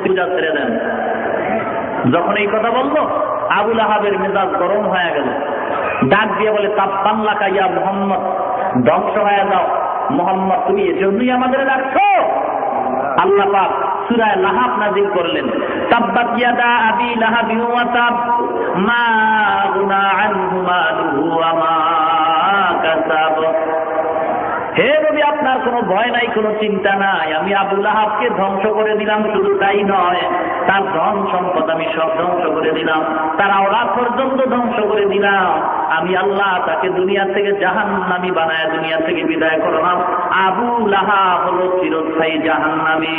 পূজা ছেড়ে দেন। যখন এই কথা বললো আবু লাহাবের মেজাজ গরম হয়ে গেল, ডাক দিয়ে বলে তাব্বান লাকা ইয়া মুহাম্মদ, ধ্বংস হয়ে যাও মুহাম্মদ, তুমি এজন্যই আমাদের ডাকছো? আল্লাহ পাক সূরা লাহাব নাযিল করলেন, তাব্বাত ইয়াদা আবি লাহাবি ওয়া তাব মা গুনা আনহু মালুহু ওয়া মা কাসাব। হে নবী, আপনার কোনো ভয় নাই, কোনো চিন্তা নাই, আমি আবু লাহাবকে ধ্বংস করে দিলাম। শুধু তাই নয়, তার ধন সম্পদ আমি সব ধ্বংস করে দিলাম, তার আওলাদ পর্যন্ত ধ্বংস করে দিলাম। আমি আল্লাহ তাকে দুনিয়া থেকে জাহান্নামী বানায় দুনিয়া থেকে বিদায় করলাম। আবু লাহাব হলো চিরস্থায়ী জাহান্নামী।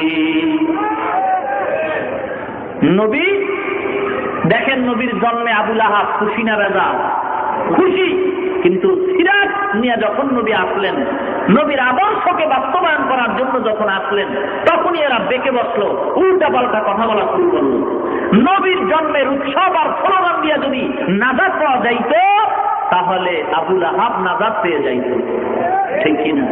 নবী দেখেন, নবীর জন্মে আবু লাহাব খুশি না বেজা? খুশি। কিন্তু সিরাত নিয়ে যখন নবী আসলেন, নবীর আদর্শকে বাস্তবায়ন করার জন্য যখন আসলেন, তখনই এরা বেঁকে বসলো, উল্টা পাল্টা কথা বলা শুরু করলো। নবীর জন্মের উৎসব আর স্লোগান দিয়ে যদি নাজাত পাওয়া যাইত, তাহলে আবু লাহাব নাজাত পেয়ে যাইত, ঠিক কিনা?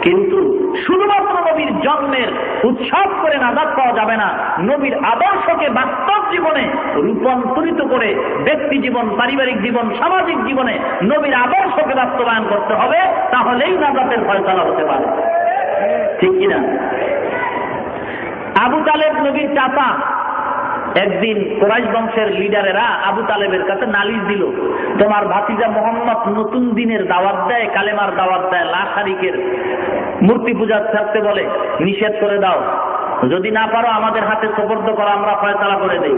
কিন্তু শুধুমাত্র নবীর জন্মের উৎসব করে নাজাত পাওয়া যাবে না, নবীর আদর্শকে বাস্তব জীবনে রূপান্তরিত করে ব্যক্তি জীবন, পারিবারিক জীবন, সামাজিক জীবনে নবীর আদর্শকে বাস্তবায়ন করতে হবে, তাহলেই নাজাতের ফয়সালা হতে পারে, ঠিক কিনা? আবু তালেব নবীর চাচা। একদিন কুরাইশ বংশের লিডারেরা আবু তালেবের কাছে নালিশ দিল, তোমার ভাতিজা মোহাম্মদ নতুন দিনের দাওয়াত দেয়, কালেমার দাওয়াত দেয়, লাশ শারিকের মূর্তি পূজা থাকতে বলে, নিষেধ করে দাও, যদি না পারো আমাদের হাতে সুপর্দ করো, আমরা ফয়সালা করে দেই।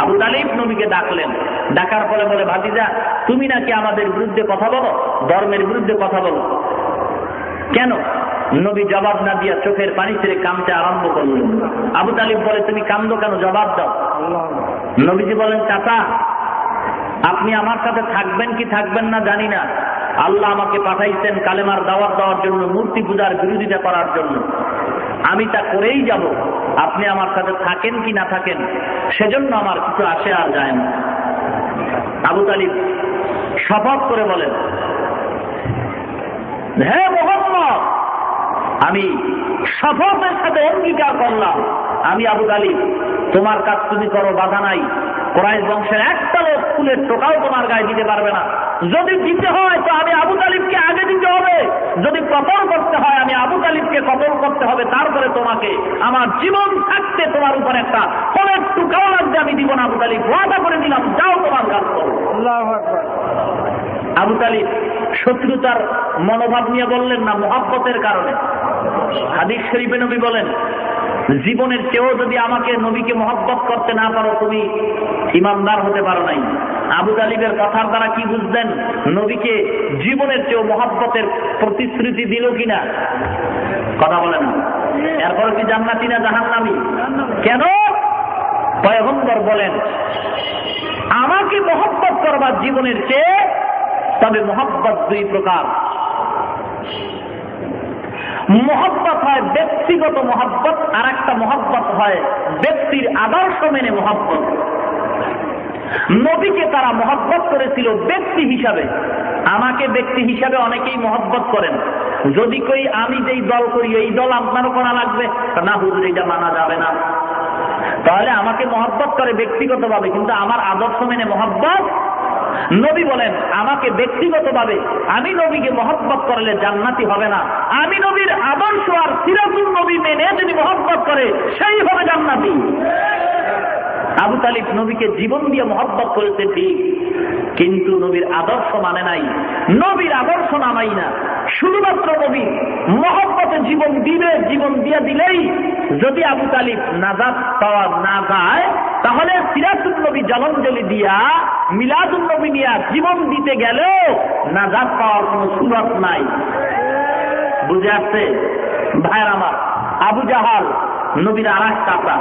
আবু তালিব নবীকে ডাকলেন, ডাকার পরে বলে, ভাতিজা তুমি নাকি আমাদের বিরুদ্ধে কথা বলো, ধর্মের বিরুদ্ধে কথা বলো, কেন? নবী জবাব না দিয়া চোখের পানি ছেড়ে কাঁদতে আরম্ভ করলেন। আবু তালিব বলে, তুমি কান্দো কেন, জবাব দাও। নবীজি বলেন, চাচা আপনি আমার সাথে থাকবেন কি থাকবেন না জানি না, আল্লাহ আমাকে পাঠাইছেন কালেমার দাওয়াত দেওয়ার জন্য, মূর্তি পূজার বিরোধিতা করার জন্য, আমি তা করেই যাব। আপনি আমার সাথে থাকেন কি না থাকেন সেজন্য আমার কিছু আসে আর যায় না। আবু তালিব শপথ করে বলেন, হে মুহাম্মদ, আমি শপথের সাথে অঙ্গীকার করলাম, আমি আবু তালিব, তোমার কাজ তুমি করো, বাধা নাই। কুরাইশ বংশের একটা লোক ফুলের টোকাও তোমার গায়ে দিতে পারবে না। যদি দিতে হয় তো আমি আবু তালিবকে আগে দিতে হবে, যদি কতল করতে হয় আমি আবু তালিবকে কতল করতে হবে, তারপরে তোমাকে। আমার জীবন থাকতে তোমার উপর একটা ফুলের টোকাও লাগবে আমি দিব না। আবু তালিব ওয়াদা করে দিলাম, যাও তোমার কাজ করো। আল্লাহু আকবার। আবু তালিব শত্রুতার মনোভাব নিয়ে বললেন না, মুহাব্বতের কারণে। হাদিস শরীফে নবী বলেন, জীবনের চেয়েও যদি আমাকে নবীকে মহব্বত করতে না পারো, তুমি ইমানদার হতে পারো নাই। আবু তালিবের কথার দ্বারা কি বুঝলেন? নবীকে জীবনের চেয়েও মহব্বতের প্রতিশ্রুতি দিল কিনা? কথা বলে না। এরপর কি জান্নাতি না জাহান্নামী? কেন? পয়গম্বর বলেন, আমাকে মহব্বত করবার জীবনের চেয়ে, তবে মহব্বত দুই প্রকার। মহব্বত হয় ব্যক্তিগত মহব্বত, আর একটা মহব্বত হয় ব্যক্তির আদর্শ মেনে মহব্বত। নবীকে তারা মহব্বত করেছিল ব্যক্তি হিসাবে, আমাকে ব্যক্তি হিসাবে অনেকেই মহব্বত করেন। যদি কই আমি যেই দল করি এই দল আপনারও করা লাগবে, না হুজুর এটা মানা যাবে না, তাহলে আমাকে মহব্বত করে ব্যক্তিগতভাবে, কিন্তু আমার আদর্শ মেনে মহব্বত। নবী বলেন, আমাকে ব্যক্তিগতভাবে আমি নবীকে মহব্বত করলে জান্নাতি হবে না, আমি নবীর আদর্শ আর সিরাতুন নবী মেনে যদি মহব্বত করে সেই হবে জান্নাতি। আবু তালিব নবীকে জীবন দিয়ে মহব্বত করেছে ঠিক, কিন্তু নবীর আদর্শ মানে নাই। নবীর আদর্শ নামাই না, শুধুমাত্র নবী মহব্বতে জীবন দিবে, জীবন দিয়ে দিলেই যদি আবু তালিব নাজাত পাওয়া না যায়, তাহলে সিরাতুন নবী জলাঞ্জলি দিয়া, মিলাদুন নবী নিয়া জীবন দিতে গেলেও নাজাত পাওয়ার কোন সুরত নাই। বুঝে আসছে ভাইয়ের আমার? আবু জাহাল নবীর আর এক চাচা।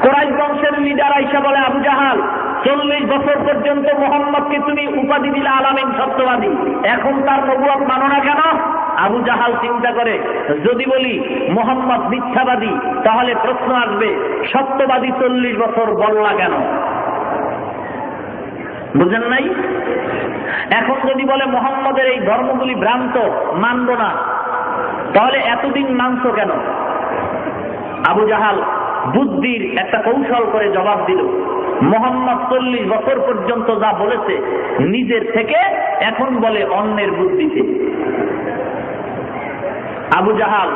কুরাইশ বংশের লিডার আইসা বলে, আবু জাহাল 40 বছর পর্যন্ত মোহাম্মদকে তুমি উপাধি দিলে আলামিন সত্যবাদী, এখন তার নবুয়ত মানো না কেন? আবু জাহাল চিন্তা করে, যদি বলি মোহাম্মদ মিথ্যাবাদী তাহলে প্রশ্ন আসবে, সত্যবাদী 40 বছর বললা কেন? বুঝেন নাই? এখন যদি বলে মোহাম্মদের এই ধর্মগুলি ভ্রান্ত, মানব না, তাহলে এতদিন মানছো কেন? আবু জাহাল বুদ্ধির একটা কৌশল করে জবাব দিল। মুহাম্মদ 40 বছর পর্যন্ত যা বলেছে নিজের থেকে, এখন বলে অন্যের বুদ্ধিতে। আবু জাহাল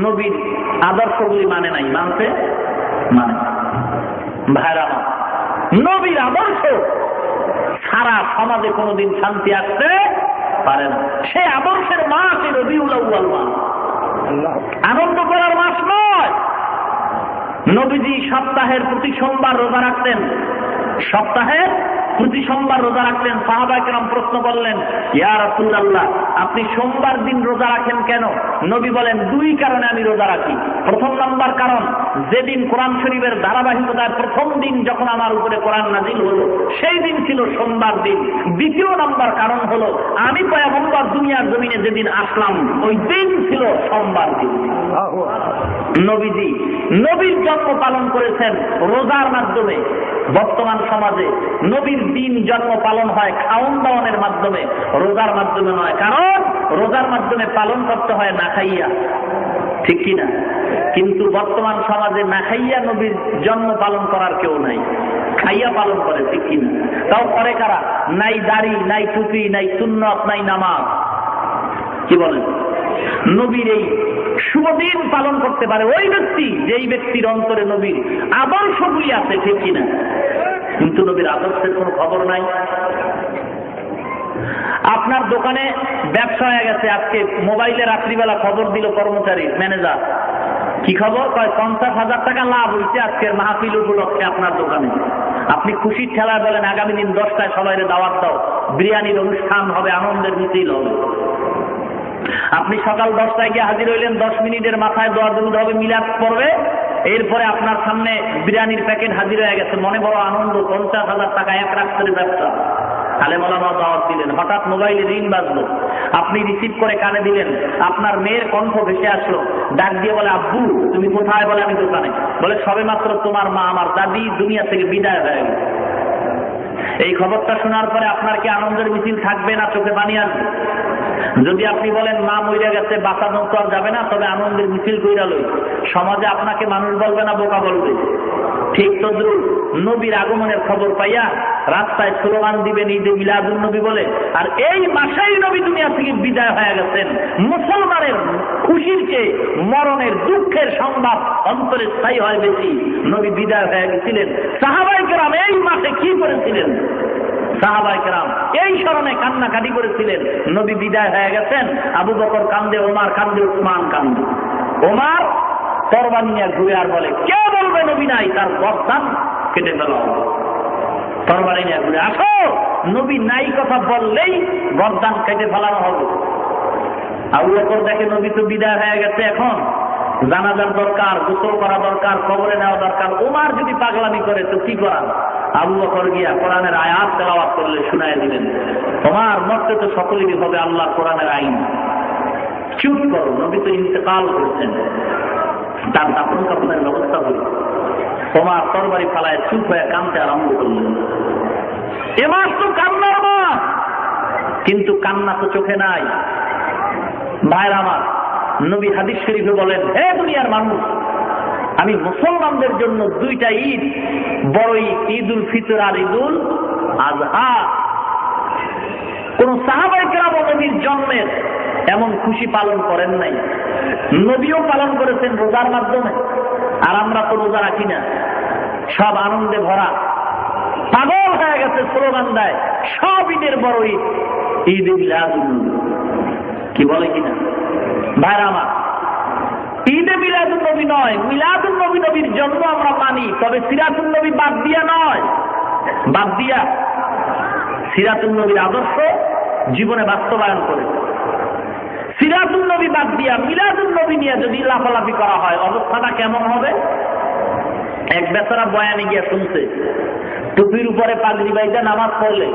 নবীর আদর্শগুলি মানে নাই, মানছে মানে ভাইরা, নবীর আদর্শ সারা সমাজে কোনোদিন শান্তি আসতে পারে না। সে আদর্শের মাস এই রবিউল আউয়াল মাস, আনন্দ করার মাস নয়। নবীজি সপ্তাহের প্রতি সোমবার রোজা রাখতেন, সপ্তাহের প্রতি সোমবার রোজা রাখতেন। সাহাবায়ে কেরাম প্রশ্ন করলেন, ইয়া রাসূলুল্লাহ, আপনি সোমবার দিন রোজা রাখেন কেন? নবী বলেন, 2 কারণে আমি রোজা রাখি। প্রথম নাম্বার কারণ, যেদিন কোরআন শরীফের ধারাবাহিকতার প্রথম দিন যখন আমার উপরে কোরআন নাজিল হলো, সেই দিন ছিল সোমবার দিন। দ্বিতীয় নাম্বার কারণ হলো, আমি পয়গম্বর দুনিয়ার জমিনে যেদিন আসলাম ওই দিন ছিল সোমবার দিন। নবীজি নবীর জন্ম পালন করেছেন রোজার মাধ্যমে। বর্তমান সমাজে নবীর দিন জন্ম পালন হয় খাওন দাওয়ানের মাধ্যমে, রোজার মাধ্যমে নয়। কারণ রোজার মাধ্যমে পালন করতে হয় না খাইয়া, ঠিক কিনা? কিন্তু বর্তমান সমাজে না খাইয়া নবীর জন্ম পালন করার কেউ নাই, খাইয়া পালন করে, ঠিক কিনা? তাও করে কারা? নাই দাড়ি, নাই টুপি, নাই সুন্নত, নাই নামাজ। কি বলেন? নবীর এই শুভ দিন পালন করতে পারে ওই ব্যক্তি যেই ব্যক্তির অন্তরে নবীর আদর্শগুলি আছে, ঠিক কিনা? কিন্তু নবীর আদর্শের কোনো খবর নাই। আপনার দোকানে ব্যবসা হয়ে গেছে, আজকে মোবাইলে রাত্রিবেলা খবর দিল কর্মচারী ম্যানেজার, কি খবর? 50,000 টাকা লাভ হয়েছে আজকের মাহফিল উপলক্ষে আপনার দোকানে। আপনি খুশির ঠেলায় বলেন, আগামী দিন 10টায় সবাই দাওয়াত দাও, বিরিয়ানির অনুষ্ঠান হবে, আনন্দের মিছিল হবে। আপনি সকাল 10টায় গিয়ে হাজির হইলেন, 10 মিনিটের মাথায় দোয়া দুরূদ হবে, মিলাদ পড়বে, এরপরে আপনার সামনে বিরিয়ানির প্যাকেট হাজির হয়ে গেছে। মনে বড় আনন্দ, 50,000 টাকা এক রাত্রের ব্যবসা। আলেম ওলামা দাওয়াত দিলেন, হঠাৎ মোবাইলে রিং বাজলো, আপনি রিসিভ করে কানে দিলেন, আপনার মেয়ের কণ্ঠ ভেসে আসলো, ডাক দিয়ে বলে, আব্বু তুমি কোথায়? বলে, আমি দোকানে। বলে, সবে মাত্র তোমার মা, আমার দাদি দুনিয়া থেকে বিদায় হয়ে গেল। এই খবরটা শোনার পরে আপনার কি আনন্দের মিছিল থাকবে না চোখে পানি আসবে? যদি আপনি বলেন মা মইরা গেছে, বাঁচানো তো আর যাবে না, তবে আনন্দের মিছিল কইরা লই, সমাজে আপনাকে মানুষ বলবে না, বোকা বলবে। ঠিক তদ্রুপ নবীর আগমনের খবর পাইয়া রাস্তায় স্লোগান দিবেন ঈদে মিলাদুন নবী বলে, আর এই মাসেই নবী দুনিয়া থেকে বিদায় হয়ে গেছেন। মুসলমানের খুশির চেয়ে মরণের দুঃখের সংবাদ অন্তরে স্থায়ী হয় বেশি। নবী বিদায় হয়ে গেছিলেন, সাহাবায়ে কেরাম এই মাসে কি করেছিলেন? সাহাবায়ে কেরাম এই স্মরণে কান্নাকাটি করেছিলেন। নবী বিদায় হয়ে গেছেন, আবু বকর কান্দে, ওমর কান্দে, উসমান কান্দে। ওমর তরবারি নিয়ে ঘুরে আর বলে, কে বলবে নবী নাই, তার গর্দান কেটে ফেলা হবে। তরবারি নিয়ে ঘুরে, আসো, নবী নাই কথা বললেই গর্দান কেটে ফেলানো হবে। আবু বকর দেখে নবী তো বিদায় হয়ে গেছে, এখন জানাজার দরকার, গোসল করা দরকার, কবরে নেওয়া দরকার। ওমর যদি পাগলামি করে তো কি করা? আবু বকর গিয়া কোরআনের আয়াত তেলাওয়াত করলে শুনায় দিলেন, ওমর মরতে তো সকলেরই হবে, আল্লাহ কোরআনের আইন। চুপ করো, নবী তো ইন্তেকাল করছেন, তার দাফন কাফনের ব্যবস্থা হল। ওমর তরবারি ফালায় চুপ হয়ে কাঁদতে আরম্ভ করলেন। এ মাস তো কান্নার মাস, কিন্তু কান্না তো চোখে নাই। ভাইরা আমার, নবী হাদিস শরীফে বলেন, হে দুনিয়ার মানুষ, আমি মুসলমানদের জন্য 2টা ঈদ, বড় ঈদ, ঈদুল ফিতর আর ঈদুল আযহা। কোন সাহাবায়ে কেরাম নবীর জন্মের এমন খুশি পালন করেন নাই। নবীও পালন করেছেন রোজার মাধ্যমে, আর আমরা তো রোজা রাখি না, সব আনন্দে ভরা, পাগল হয়ে গেছে, স্লোগান দেয় সব ঈদের বড় ঈদ, ঈদ মিলাদুন নবী। কি বলে কিনা ভাইরা আমার, ঈদে মিলাদুন নবী নয়, মিলাদুন নবী, নবীর জন্ম আমরা মানি, তবে সিরাতুন নবী বাদ দিয়া নয়। বাদ দিয়া সিরাতুন নবীর আদর্শ জীবনে বাস্তবায়ন করে। সিরাতুন নবী বাদ দিয়া মিলাদুন নবী নিয়ে যদি লাফালাফি করা হয়, অবস্থাটা কেমন হবে? এক বেচারা বয়ানে গিয়ে শুনছে, টুপির উপরে পাগড়ি বাইজা নামাজ পড়লে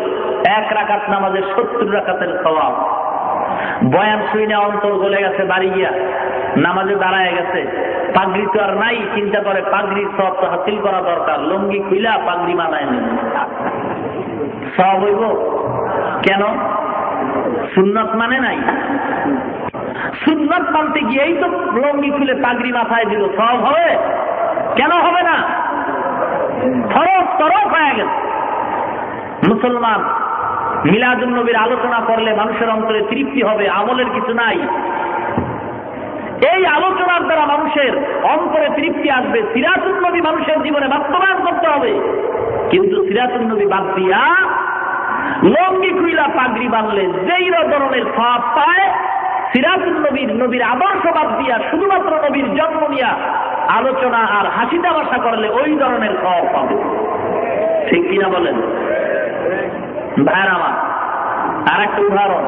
1 রাকাত নামাজের 70 রাকাতের সওয়াব। বয়ান শুনে অন্তর গলে গেছে, বাড়ি গিয়া নামাজে দাঁড়ায় গেছে, পাগড়ি তো আর নাই, চিন্তা করে পাগড়ির সওয়াব তো হাসিল করা দরকার, লুঙ্গি খুইলা পাগড়ি মানায় নেন, সওয়াব হইব কেন? সুন্নত মানে নাই। সুন্নত মানতে গিয়েই তো লুঙ্গি খুলে পাগড়ি মাথায় দিল, সওয়াব হবে? কেন হবে না? ফরজ তরফ হয়ে গেছে। মুসলমান মিলাদুন নবীর আলোচনা করলে মানুষের অন্তরে তৃপ্তি হবে, আমলের কিছু নাই। এই আলোচনার দ্বারা মানুষের অন্তরে তৃপ্তি আসবে। সিরাতুন নবী মানুষের জীবনে বাস্তবায়ন করতে হবে। কিন্তু সিরাতুন নবী বাদ দিয়া লঙ্গি খুইলা পাগড়ি বানলে যেই ধরনের সওয়াব পায়, সিরাতুন নবীর আদর্শ বাদ দিয়া শুধুমাত্র নবীর জন্ম নিয়া আলোচনা আর হাসি তামাশা করলে ওই ধরনের সওয়াব পাবে। ঠিক কিনা বলেন ভাইরা আমার? আর একটা উদাহরণ,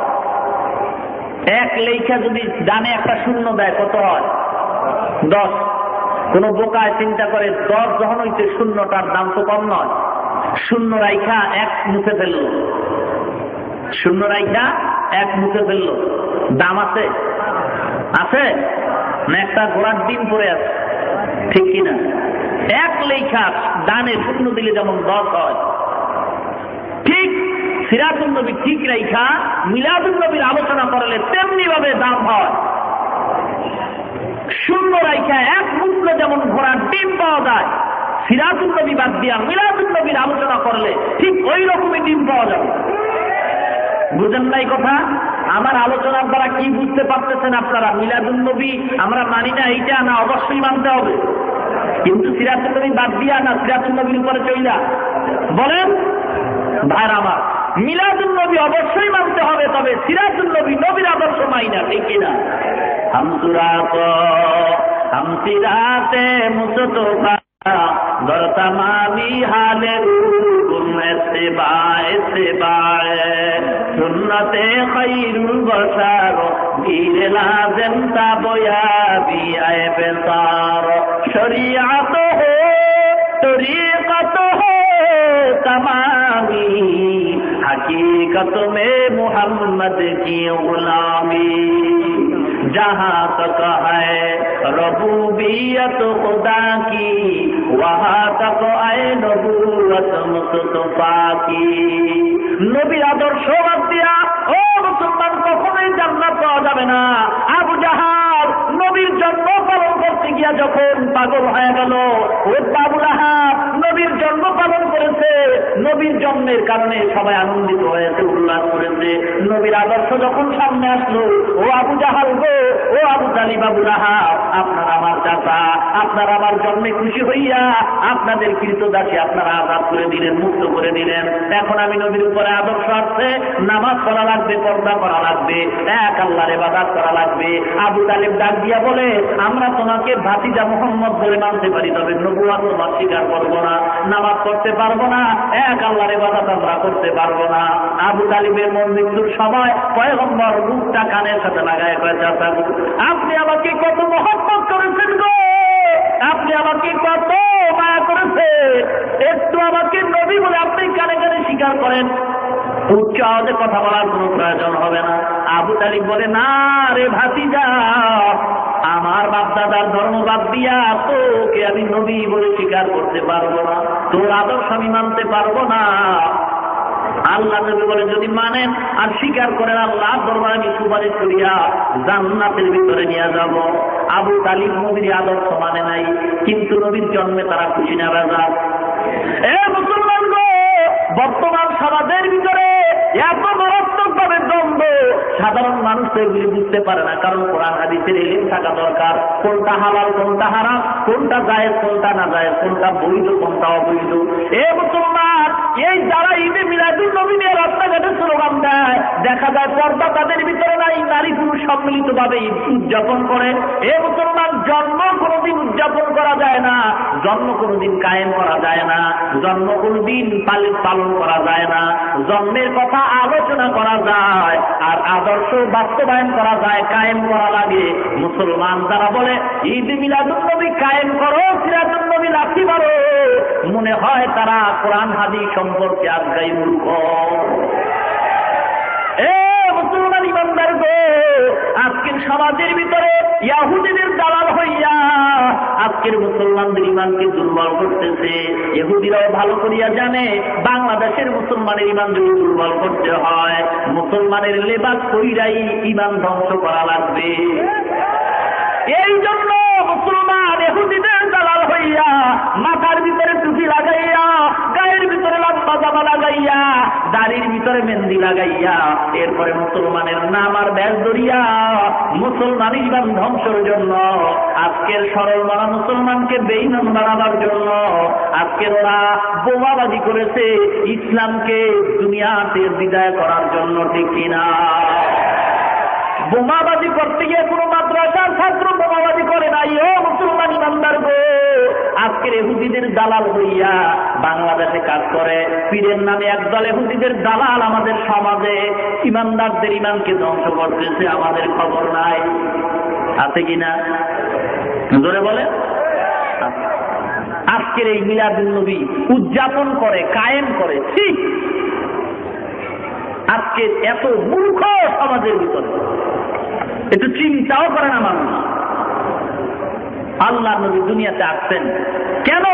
এক লেখা যদি ডানে একটা শূন্য দেয় কত হয়? 10। কোন বোকায় চিন্তা করে 10 যখন হইতে শূন্যটার দাম তো কম নয়, শূন্য রাইখা 1 মুছে ফেললো, শূন্য রাইখা 1 মুছে ফেললো, দাম আছে? আছে না? একটা ঘোড়ার ডিম পড়ে আছে, ঠিক কিনা? এক লেখা ডানে শূন্য দিলে যেমন 10 হয়, ঠিক সিরাতুন নবী ঠিক রাইখা মিলাদুন নবীর আলোচনা করলে তেমনি ভাবে দাম হয়। শূন্য রাইখা 1 মুছলে যেমন ঘোড়ার ডিম পাওয়া যায়, সিরাতুন নবী বাদ দিয়া মিলাদুন নবীর আলোচনা করলে ঠিক ওই রকমই ডিম পাওয়া যাবে। বুঝেন নাই কথা? আমার আলোচনার দ্বারা কি বুঝতে পারতেছেন আপনারা? মিলাদুন নবী আমরা মানি না, এইটা না, অবশ্যই মানতে হবে। কিন্তু সিরাতুন নবী বাদ দিয়া না সিরাতুন নবীর উপরে চইলা বলেন ভাইরা আমার, মিলাদুন নবী অবশ্যই মানতে হবে, তবে সিরাতুন নবী নবীর আদর্শ মাই না, ঠিক কিনা? হাম সিরাতে মুস্তফা দর তামামি হালে সুন্নতে খায়রুল বশার বীর লাযিম তাবয়া বি আয়ে বেসার শরিয়ত হে তরিকত হে तमामी हकीकत में मोहम्मद की गुलामी जहाँ तक है रबूबियत खुदा की वहाँ तक आए नबूवत मुस्तफा की। নবীর আদর্শ বাদ দিয়া ও মুসলমান কখনোই জান্নাত পাওয়া যাবে না। আবু জাহাল নবীর জন্ম পালন করতে গিয়া যখন পাগল হয়ে গেল, ও আবু লাহাব নবীর জন্ম পালন করেছে, নবীর জন্মের কারণে সবাই আনন্দিত হয়েছে, উল্লাস করেছে। নবীর আদর্শ যখন সামনে আসলো, ও আবু জাহাল গো, ও আবু তালিব, আবু লাহাব, আপনার আমার চাচা, আপনার আমার জন্মে খুশি হইয়া আপনাদের কৃতদাসী আপনারা আজাদ করে দিলেন, মুক্ত করে দিলেন। এখন আমি নবীর উপরে আদর্শ আসছে, নামাজ পড়া লাগবে, পর্দা করা লাগবে, এক আল্লাহর ইবাদত করা লাগবে। আবু তালিব ডাক দিয়া বলে, আমরা তোমাকে ভাতিজা মুহাম্মদ বলে মানতে পারি, তবে নবুয়ত তোমার স্বীকার করবো না, নামাজ পড়তে পারবো না, এক আল্লাহর ইবাদত আমরা করতে পারবো না। আবু তালিবের মৃত্যুর সময় পয়গম্বর মুখটা কানের সাথে লাগায় কয়, চাচা আপনি আমাকে কত মহব্বত করেছেন গো, আপনি আমাকে কত মায়া করেছেন, একটু আমাকে নবী বলে আপনি কানে কানে স্বীকার করেন, উচ্চ আওয়াজে কথা বলার কোনো প্রয়োজন হবে না। আবু তালিব বলে, না রে ভাতিজা, আমার বাপ দাদার ধর্ম বাদ দিয়া তোকে আমি নবী বলে স্বীকার করতে পারবো না, তোর আদর্শ আমি মানতে পারবো না। আল্লাহ নবী বলে, যদি মানেন আর স্বীকার করেন, আল্লাহ দরবারে আমি সুপারিশ করিয়া জান্নাতের ভিতরে নিয়ে যাব। আবু তালিব নবীর আদর্শ মানে নাই, কিন্তু নবীর জন্মে তারা খুশি না রাজা। এ মুসলমান গো, বর্তমান সমাজের ভিতরে এত মারাত্মক ভাবে দ্বন্দ্ব, সাধারণ মানুষ তো এগুলি বুঝতে পারে না, কারণ কোরআন হাদিসের ইলম থাকা দরকার, কোনটা হালাল কোনটা হারাম, কোনটা জায়েজ কোনটা না জায়েজ, কোনটা বৈধ কোনটা অবৈধ। এ মুসলমান, এই যারা ঈদে মিলাদুন নবী নিয়ে রাস্তাঘাটে স্লোগান দেয়, দেখা যায় পর্দা তাদের ভিতরে নাই, নারী পুরুষ সম্মিলিত ভাবে ঈদ উদযাপন করে। এ মুসলমান, জন্ম কোনোদিন উদযাপন করা যায় না, জন্ম কোনোদিন কায়েম করা যায় না, জন্ম কোনোদিন পালন করা যায় না। জন্মের কথা আলোচনা করা যায়, আর আদর্শ বাস্তবায়ন করা যায়, কায়েম করা লাগে। মুসলমান যারা বলে ঈদ মিলাদুন নবী কায়েম করো, সিরাতুন নবী লাথি মারো, মনে হয় তারা কোরআন হাদিস সম্পর্কে আজকাই মূর্খ। এ মুসলমান ইমানদার গো, আজকের সমাজের ভিতরে ইহুদিদের দালাল হইয়া আজকের মুসলমানদের ইমানকে দুর্বল করতেছে। ইহুদিরাও ভালো করিয়া জানে, বাংলাদেশের মুসলমানের ইমান যদি দুর্বল করতে হয়, মুসলমানের লেবাস কইরাই ইমান ধ্বংস করা লাগবে। এই জন্য মুসলমান ইহুদিদের দালাল হইয়া মাথার ভিতরে টুপি লাগাইয়া, গায়ের ভিতরে লম্বা জামা লাগাইয়া, দাড়ির ভিতরে মেহেন্দি লাগাইয়া, এরপরে মুসলমানের নাম আর ব্যাস ধরিয়া মুসলমান ইমান ধ্বংসের জন্য, আজকের সরল মানা মুসলমানকে বেঈমান বানাবার জন্য আজকের ওরা বোমাবাজি করেছে ইসলামকে দুনিয়াতে বিদায় করার জন্য, ঠিক কিনা? বোমাবাজি করতে গিয়ে কোনো মাদ্রাসার ছাত্র বোমাবাজি করে নাই। ও মুসলমান ইমানদার গো, আজকের ইহুদিদের দালাল হইয়া বাংলাদেশে কাজ করে, পীরের নামে একদল ইহুদিদের দালাল আমাদের সমাজে ইমানদারদের ইমানকে ধ্বংস করতেছে, আমাদের খবর নাই। আছে কিনা জোরে বলে? আজকের এই মিলাদুন নবী উদযাপন করে, কায়েম করে, ঠিক আজকে এত মূর্খ সমাজের ভিতরে একটু চিন্তাও করে না মানুষ। আল্লাহ নবী দুনিয়াতে আসছেন কেন?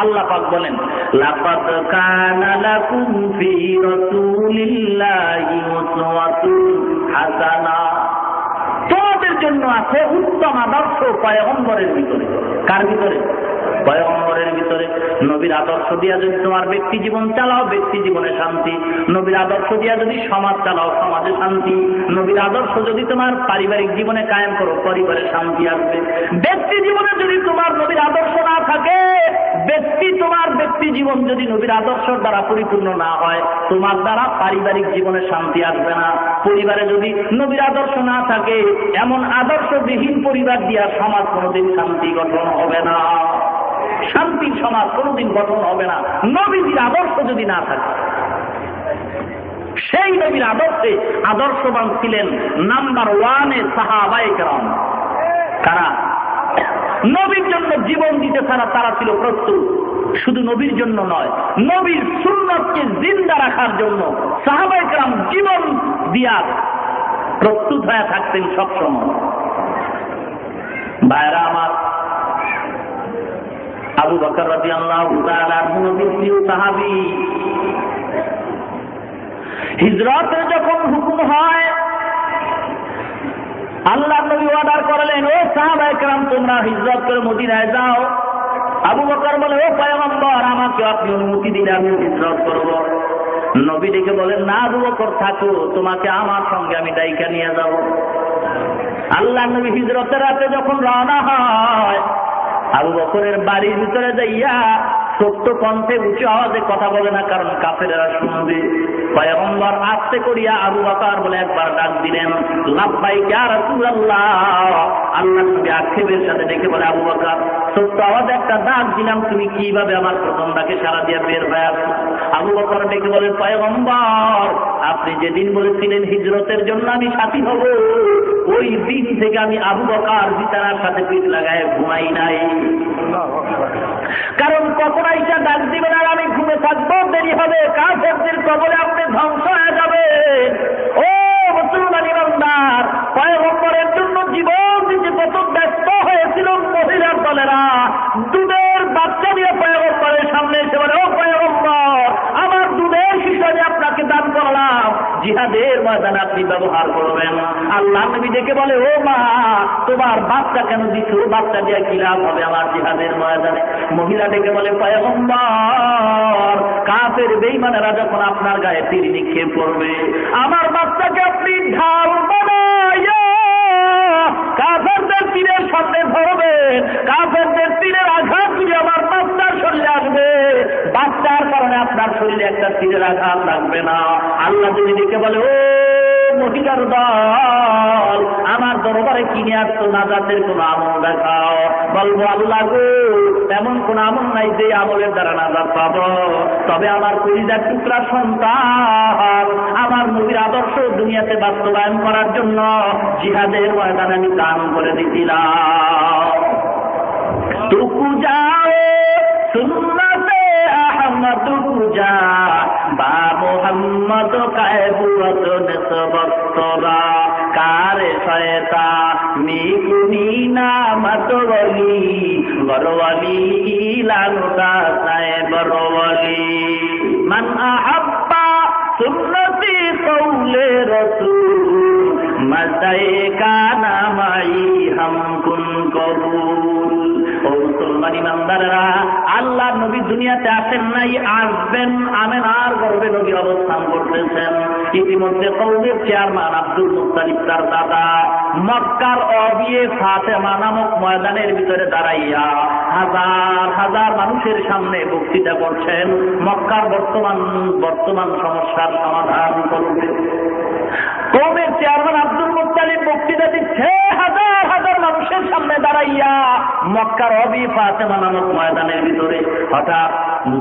আল্লাহ পাক বলেন, লাকাদ কানা লাকুম ফি রাসূলিল্লাহি উসওয়াতুন হাসানা, তোমাদের জন্য আছে উত্তম আদর্শ পয়গম্বরের ভিতরে। কার ভিতরে? পয়গম্বরের ভিতরে। নবীর আদর্শ দিয়া যদি তোমার ব্যক্তি জীবন চালাও, ব্যক্তি জীবনে শান্তি। নবীর আদর্শ দিয়া যদি সমাজ চালাও, সমাজে শান্তি। নবীর আদর্শ যদি তোমার পারিবারিক জীবনে কায়েম করো, পরিবারে শান্তি আসবে। ব্যক্তি জীবনে যদি তোমার নবীর আদর্শ না থাকে, তোমার ব্যক্তি জীবন যদি নবীর আদর্শের দ্বারা পরিপূর্ণ না হয়, তোমার দ্বারা পারিবারিক জীবনে শান্তি আসবে না। পরিবারে যদি নবীর আদর্শ না থাকে, এমন আদর্শবিহীন পরিবার দিয়া সমাজ কোনোদিন শান্তি গঠন হবে না। শান্তির সমাজ কোনোদিন গঠন হবে না নবীর আদর্শ যদি না থাকে। সেই নবীর আদর্শে আদর্শবান ছিলেন নাম্বার 1-এ সাহাবায়ে কেরাম। কারা? নবীর জন্য জীবন দিতে ছাড়া তারা ছিল প্রস্তুত। শুধু নবীর জন্য নয়, নবীর সুন্নতকে জিন্দা রাখার জন্য সাহাবায়ে কেরাম জীবন দিয়া প্রস্তুত হয়ে থাকতেন সবসময়। ভাইরা আমার, আবু বকর রাদিয়াল্লাহু তাআলা আনহু নবীর প্রিয় সাহাবী। হিজরতের যখন হুকুম হয়, আল্লাহ নবী অর্ডার করলেন, ও সাহাবায়ে কেরাম তোমরা হিজরত করে মদিনায় যাও। আবু বকর বলে, ও পয়গম্বর আমাকে আপনি অনুমতি দিলে আমি হিজরত করব। নবী ডেকে বলেন, না আবু বকর থাকো, তোমাকে আমার সঙ্গে আমি ডাইকা নিয়ে যাব। আল্লাহ নবী হিজরতের রাতে যখন রওনা হয়, আবু বকরের বাড়ির ভিতরে যাইয়া ছোট্ট কণ্ঠে উঁচু আওয়াজে কথা বলে না, কারণ কাফেরেরা শুনবে। পয়গম্বর আস্তে করিয়া আবু বকর বলে একবার ডাক দিলেন, লাব্বাইক ইয়া রাসূলুল্লাহ। আল্লাহ নবী আক্ষেপের সাথে ডেকে বলে, আবু বকর ছোট্ট আওয়াজে একটা ডাক দিলাম, তুমি কিভাবে আমার প্রথম ডাকে সাড়া দিয়ে বের হয়ে আসো? আবু বকর ডেকে বলে, পয়গম্বর আপনি যেদিন বলেছিলেন হিজরতের জন্য আমি সাথী হব, ওই দিন থেকে আমি আবু বকর বিছানার সাথে পিঠ লাগায় ঘুমাই নাই। কারণ কখন আইসা ডাক দিবেন আর আমি ঘুমে থাকবো, দেরি হবে, কাফেরদের কবলে আপনি ধ্বংস হয়ে যাবে। ও মুসলমান ইমানদার, পয়গম্বরের জন্য জীবন দিতে কত ব্যস্ত হয়েছিল মহিলার দলেরা। দুধের বাচ্চা দিয়ে পয়গম্বরের সামনে এসে বলে, ও পয়গম্বর আমার দুধের শিশু আমি আপনাকে দান করলাম, জিহাদের ময়দানে আপনি ব্যবহার করবেন। আল্লাহ নবী ডেকে বলে, ও মা তোমার বাচ্চা কেন দিছো? বাচ্চা দিয়ে কি লাভ হবে আমার জিহাদের ময়দানে? মহিলা ডেকে বলে, পয়গম্বর কাফের বেঈমানেরা যখন আপনার গায়ে তীর নিক্ষেপ করবে, আমার বাচ্চাকে আপনি ঢাল বানাইয়া কাফেরদের তীরের সামনে ধরবেন, কাফেরদের তীরের আঘাত যদি আমার বাচ্চার শরীরে আসবে, বাচ্চার কারণে আপনার শরীরে একটা তীরের আঘাত লাগবে না। আল্লাহ যদি ডেকে বলে, ও মহিলার দল আমার দরবারে কিনে আসতো নাজাতের কোন আমল দেখাও। বলবো, আল্লাহ গো এমন কোন আমল নাই যে আমলের দ্বারা নাজাত পাবো, তবে আমার কলিজার টুকরা সন্তান আমার নবীর আদর্শ দুনিয়াতে বাস্তবায়ন করার জন্য জিহাদের ময়দানে আমি দান করে দিছিলাম। টুকু যাও সুন্নতে আহমদ পূজা বা মোহাম্মদ কায়বুত নিসবতরা কারে শয়তা মিকুনি নামত ওলি বরওয়ালি লানুতা সায় বরওয়ালি মান আহাব্বা সুন্নতি কওলে রাসূল মাদায়ে কানা মাই হাম কুন কবুল। ও মুসলমান ইমানদারেরা, আল্লাহ নবী দুনিয়াতে আসেন নাই, আসবেন। আমেনার গর্ভে নবী অবস্থান করতেছেন। ইতিমধ্যে কওমের চেয়ারম্যান আব্দুল মুত্তালিব তার দাদা মক্কার অবিয়ে ফাতেমা নামক ময়দানের ভিতরে দাঁড়াইয়া হাজার হাজার মানুষের সামনে বক্তৃতা করছেন, মক্কার বর্তমান সমস্যার সমাধান করবে। কওমের চেয়ারম্যান আব্দুল মুত্তালিব বক্তৃতা দিচ্ছে হাজার হাজার মানুষের সামনে দাঁড়াইয়া মক্কার অবিয়ে ফাতেমা নামক ময়দানের ভিতরে। হঠাৎ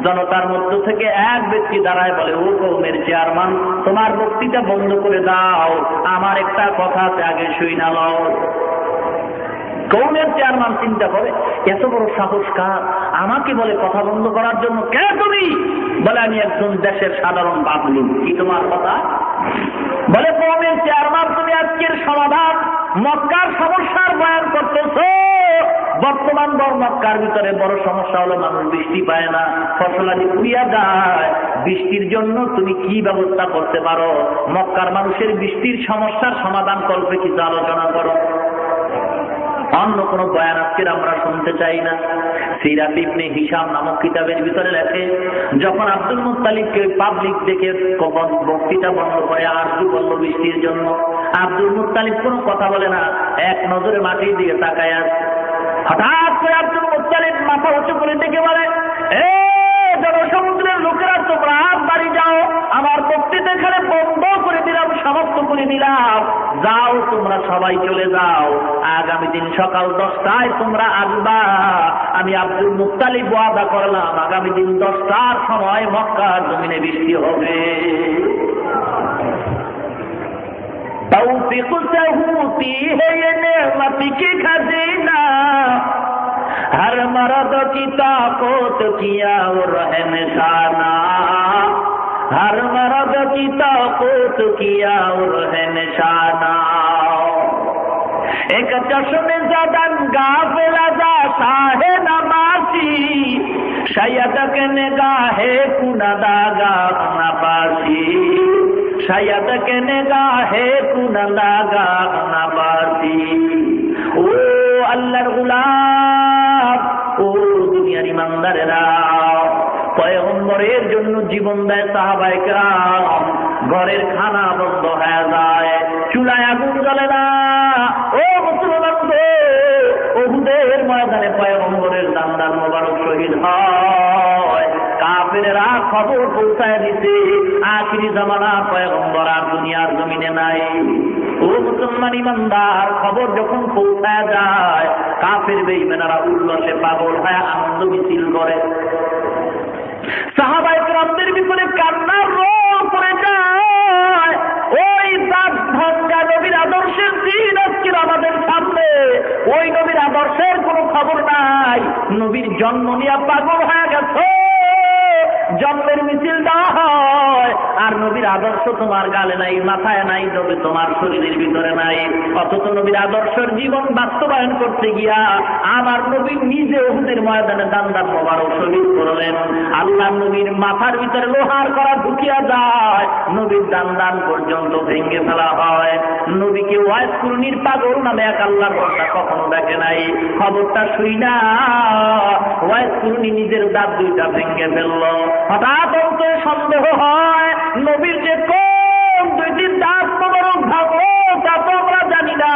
জনতার মধ্য থেকে এক ব্যক্তি দাঁড়ায় বলে, ও কওমের চেয়ারম্যান, তোমার বক্তৃতা বন্ধ করে দাও, আমার একটা কথা আগে শুইনা লও। কওমের চেয়ারম্যান চিন্তা করে, এত বড় সাহস কার, আমাকে বলে কথা বন্ধ করার জন্য? কে তুমি? বলে, আমি একজন দেশের সাধারণ পাবলিক। কি তোমার কথা? বলে, কওমের চেয়ারম্যান, তুমি আজকের সমাধান মক্কার সমস্যার বয়ান করতেছ। বর্তমান মক্কার ভিতরে বড় সমস্যা হলো মানুষ বৃষ্টি পায় না, ফসলাদি পুড়িয়া যায়। বৃষ্টির জন্য তুমি কি ব্যবস্থা করতে পারো? মক্কার মানুষের বৃষ্টির সমস্যার সমাধান কল্পে কিছু আলোচনা করো। অন্য কোন বয়ান আজকের আমরা শুনতে চাই না। সিরাত ইবনে হিশাম নামক কিতাবের ভিতরে লেখে, যখন আব্দুল মুত্তালিবকে পাবলিক দেখে বক্তৃতা বন্ধ করে আরজু করল বৃষ্টির জন্য, আব্দুল মুত্তালিব কোনো কথা বলে না, এক নজরে মাটির দিকে তাকায় আছে। হঠাৎ করে আব্দুল মুত্তালিব মাথা উঁচু করে দেখে বলে, এ জনসমুদ্রের লোকেরা, তোমরা বাড়ি যাও, আমার বক্তৃতা এখানে বন্ধ করে দিলাম, সমাপ্ত করে দিলাম। যাও, তোমরা সবাই চলে যাও, আগামী দিন সকাল 10টায় তোমরা আসবা। আমি আব্দুল মুত্তালিব ওয়াদা করলাম, আগামী দিন 10টার সময় মক্কার জমিনে বৃষ্টি হবে। तौफीक से होती है ये नेमत की खजीना, हर मर्द की ताकत किया और है निशाना, हर मर्द की ताकत किया और है निशाना। एक चश्मे ज़दन गाफिल जा शाहे नमासी, शायद के निगाहे कुनदागा नबासी, शायद के निगाहे कुनदागा नबासी। ও আল্লাহর গোলাম, ও দুনিয়ার ইমানদারেরা, পয়গম্বরের জন্য জীবন দেয় সাহাবায়ে কেরাম, ঘরের খানা বন্ধ হয়ে যায়, চুলায় আগুন জ্বলে না। ও মুসলমান, উহুদের ময়দানে পয়গম্বরের দান্দার মোবারক শহীদ হয়। কাফেরেরা খবর পৌঁছায় দিতে আখিরি জামানা পয়গম্বর আর দুনিয়ার জমিনে নাই। ও মুসলমান ইমানদার, খবর যখন পৌঁছায় যায়, কাফের বেঈমানেরা উল্লাসে পাগল হয়ে আনন্দ মিছিল করে। সাহাবায়ে কেরামদের ভিতরে কান্নার রোল পড়ে যায়। ওই দাঁত ভাঙ্গা নবীর আদর্শের দিন আজকে আমাদের সামনে, ওই নবীর আদর্শের কোনো খবর নাই। নবীর জন্ম নিয়ে পাগল হয়ে গেছে, জন্মের মিছিল দেওয়া হয়, আর নবীর আদর্শ তোমার গালে নাই, মাথায় নাই, তবে তোমার শরীরের ভিতরে নাই। অথচ নবীর আদর্শের জীবন বাস্তবায়ন করতে গিয়া আমার নবী নিজে উহুদের ময়দানে দান্দার মোবারক শহীদ করলেন। আল্লাহ নবীর মাথার ভিতরে লোহার করা ঢুকিয়া যায়, নবীর দান্দান পর্যন্ত ভেঙে ফেলা হয়। নবীকে ওয়াইস কুরনির পাগল নামে এক আল্লাহর বান্দা কখনো দেখে নাই। খবরটা শুই না ওয়াইস কুরনি নিজের দাঁত দুইটা ভেঙে ফেলল। হঠাৎ অন্তরে সন্দেহ হয়, নবীর যে কোন দুইটি দাঁত মোবারক ভাঙলো তা তো আমরা জানি না।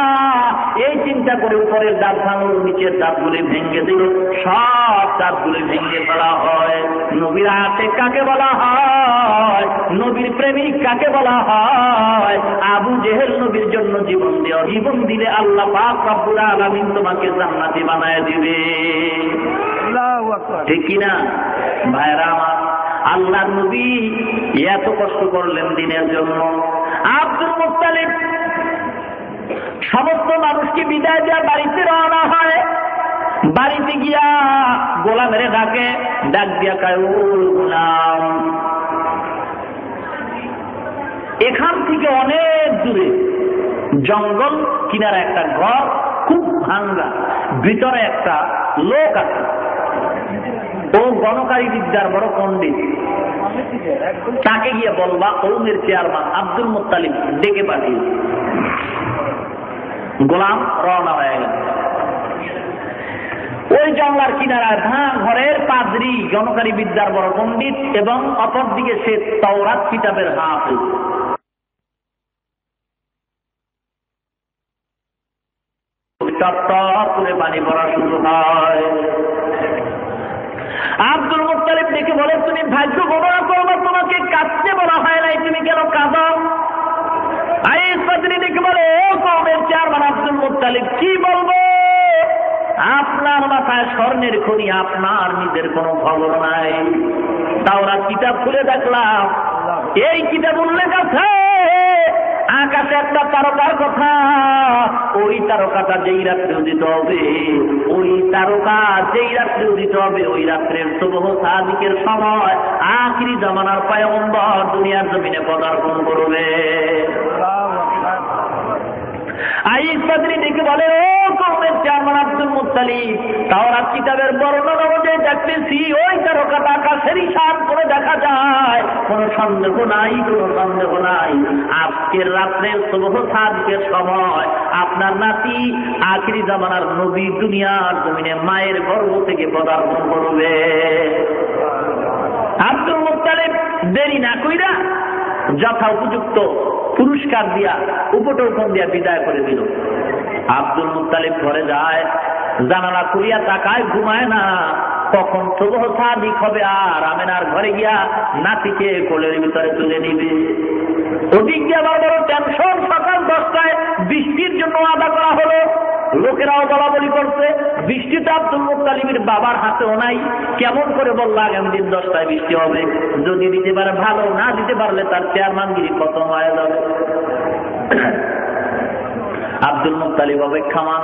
এই চিন্তা করে উপরের দাঁত ভাঙল, নিচের দাঁতগুলি ভেঙে দিল, সব দাঁতগুলি ভেঙে ফেলা হয়। নবীর আশিক কাকে বলা হয়? নবীর প্রেমিক কাকে বলা হয়? আবু জেহেল নবীর জন্য জীবন দেওয়া, জীবন দিলে আল্লাহ পাক রব্বুল আলামিন তোমাকে জান্নাতি বানায় দিবে। ঠিক কিনা ভাইরা আমার? আল্লাহর নবী এত কষ্ট করলেন দিনের জন্য। আব্দুল মুত্তালিব সমস্ত মানুষকে বিদায় দেওয়া বাড়িতে রওনা হয়। বাড়িতে গিয়া গোলামের ডাকে, ডাক দিয়া কয়, ও গোলাম, এখান থেকে অনেক দূরে জঙ্গল কিনারে একটা ঘর, খুব ভাঙ্গা, ভিতরে একটা লোক আছে, ও গণকারী বিদ্যার বড় পণ্ডিত, তাকে গিয়ে বলবা কওমের চেয়ারম্যান আব্দুল মুত্তালিব ডেকে পাঠিয়ে। গোলাম রওনা হয়ে গেল। ওই জংলার কিনারায় ঘরের পাদ্রী, জনকারী বিদ্যার বড় পণ্ডিত, এবং অপরদিকে সে তাওরাত কিতাবের হাফেজ। টপ করে পানি পড়া শুরু হয়। আব্দুল মুত্তালিব দেখে বলে, তুমি ভাগ্য গণনা করবো, তোমাকে কাঁদতে বলা হয় নাই, তুমি কেন কাঁদো? আইস পাদ্রী দেখে বলে, ও কওমের চেয়ারম্যান আব্দুল মুত্তালিব, কি বলবো? আপনার মাথায় স্বর্ণের খনি, আপনার নিজের কোনো খবর নাই। তাওরাত কিতাব খুলে দেখলাম, এই কিতাব উল্লেখ আছে আকাশে একটা তারকার কথা। ওই তারকাটা যেই রাত্রে উদিত হবে, ওই তারকা যেই রাত্রে উদিত হবে, ওই রাত্রের সুবহ সাদিকের সময় আখিরি জামানার পয়গম্বর দুনিয়ার জমিনে পদার্পণ করবে। আইস পাদ্রী ডেকে বলে, ও কওমের চেয়ারম্যান আব্দুল মুত্তালিব, তাওরাত কিতাবের বর্ণনা অনুযায়ী দেখতেছি ওই তারকাটা আকাশের ঈশান করে দেখা যায়। কোনো সন্দেহ নাই, কোনো সন্দেহ নাই, আজকের রাত্রের সুবহ সাদিকের সময় আপনার নাতি আখিরি জামানার নবী দুনিয়ার জমিনে মায়ের গর্ভ থেকে পদার্পণ করবে। আব্দুল মুত্তালিব দেরি না কইরা যথা উপযুক্ত পুরস্কার দিয়া উপটোকন দিয়া বিদায় করে দিল। আব্দুল মুত্তালিব ঘরে যায়, জানালা খুলিয়া তাকায়, ঘুমায় না, কখন সুবহ সাদিক হবে আর আমেনার ঘরে গিয়া নাতিকে কোলের ভিতরে তুলে নিবে। ওদিক দিয়ে আবার বড় টেনশন, সকাল 10টায় বৃষ্টির জন্য আদা করা হলো, লোকেরাও বলা বলি করছে, বৃষ্টিটা আব্দুল মুত্তালিবের বাবার হাতেও নাই। কেমন করে বলল আগামী দিন 10টায় বৃষ্টি হবে, যদি দিতে পারে ভালো, না দিতে পারলে তার চেয়ারম্যানগিরি খতম হয়ে যাবে। Abdul Muttalib অপেক্ষামান।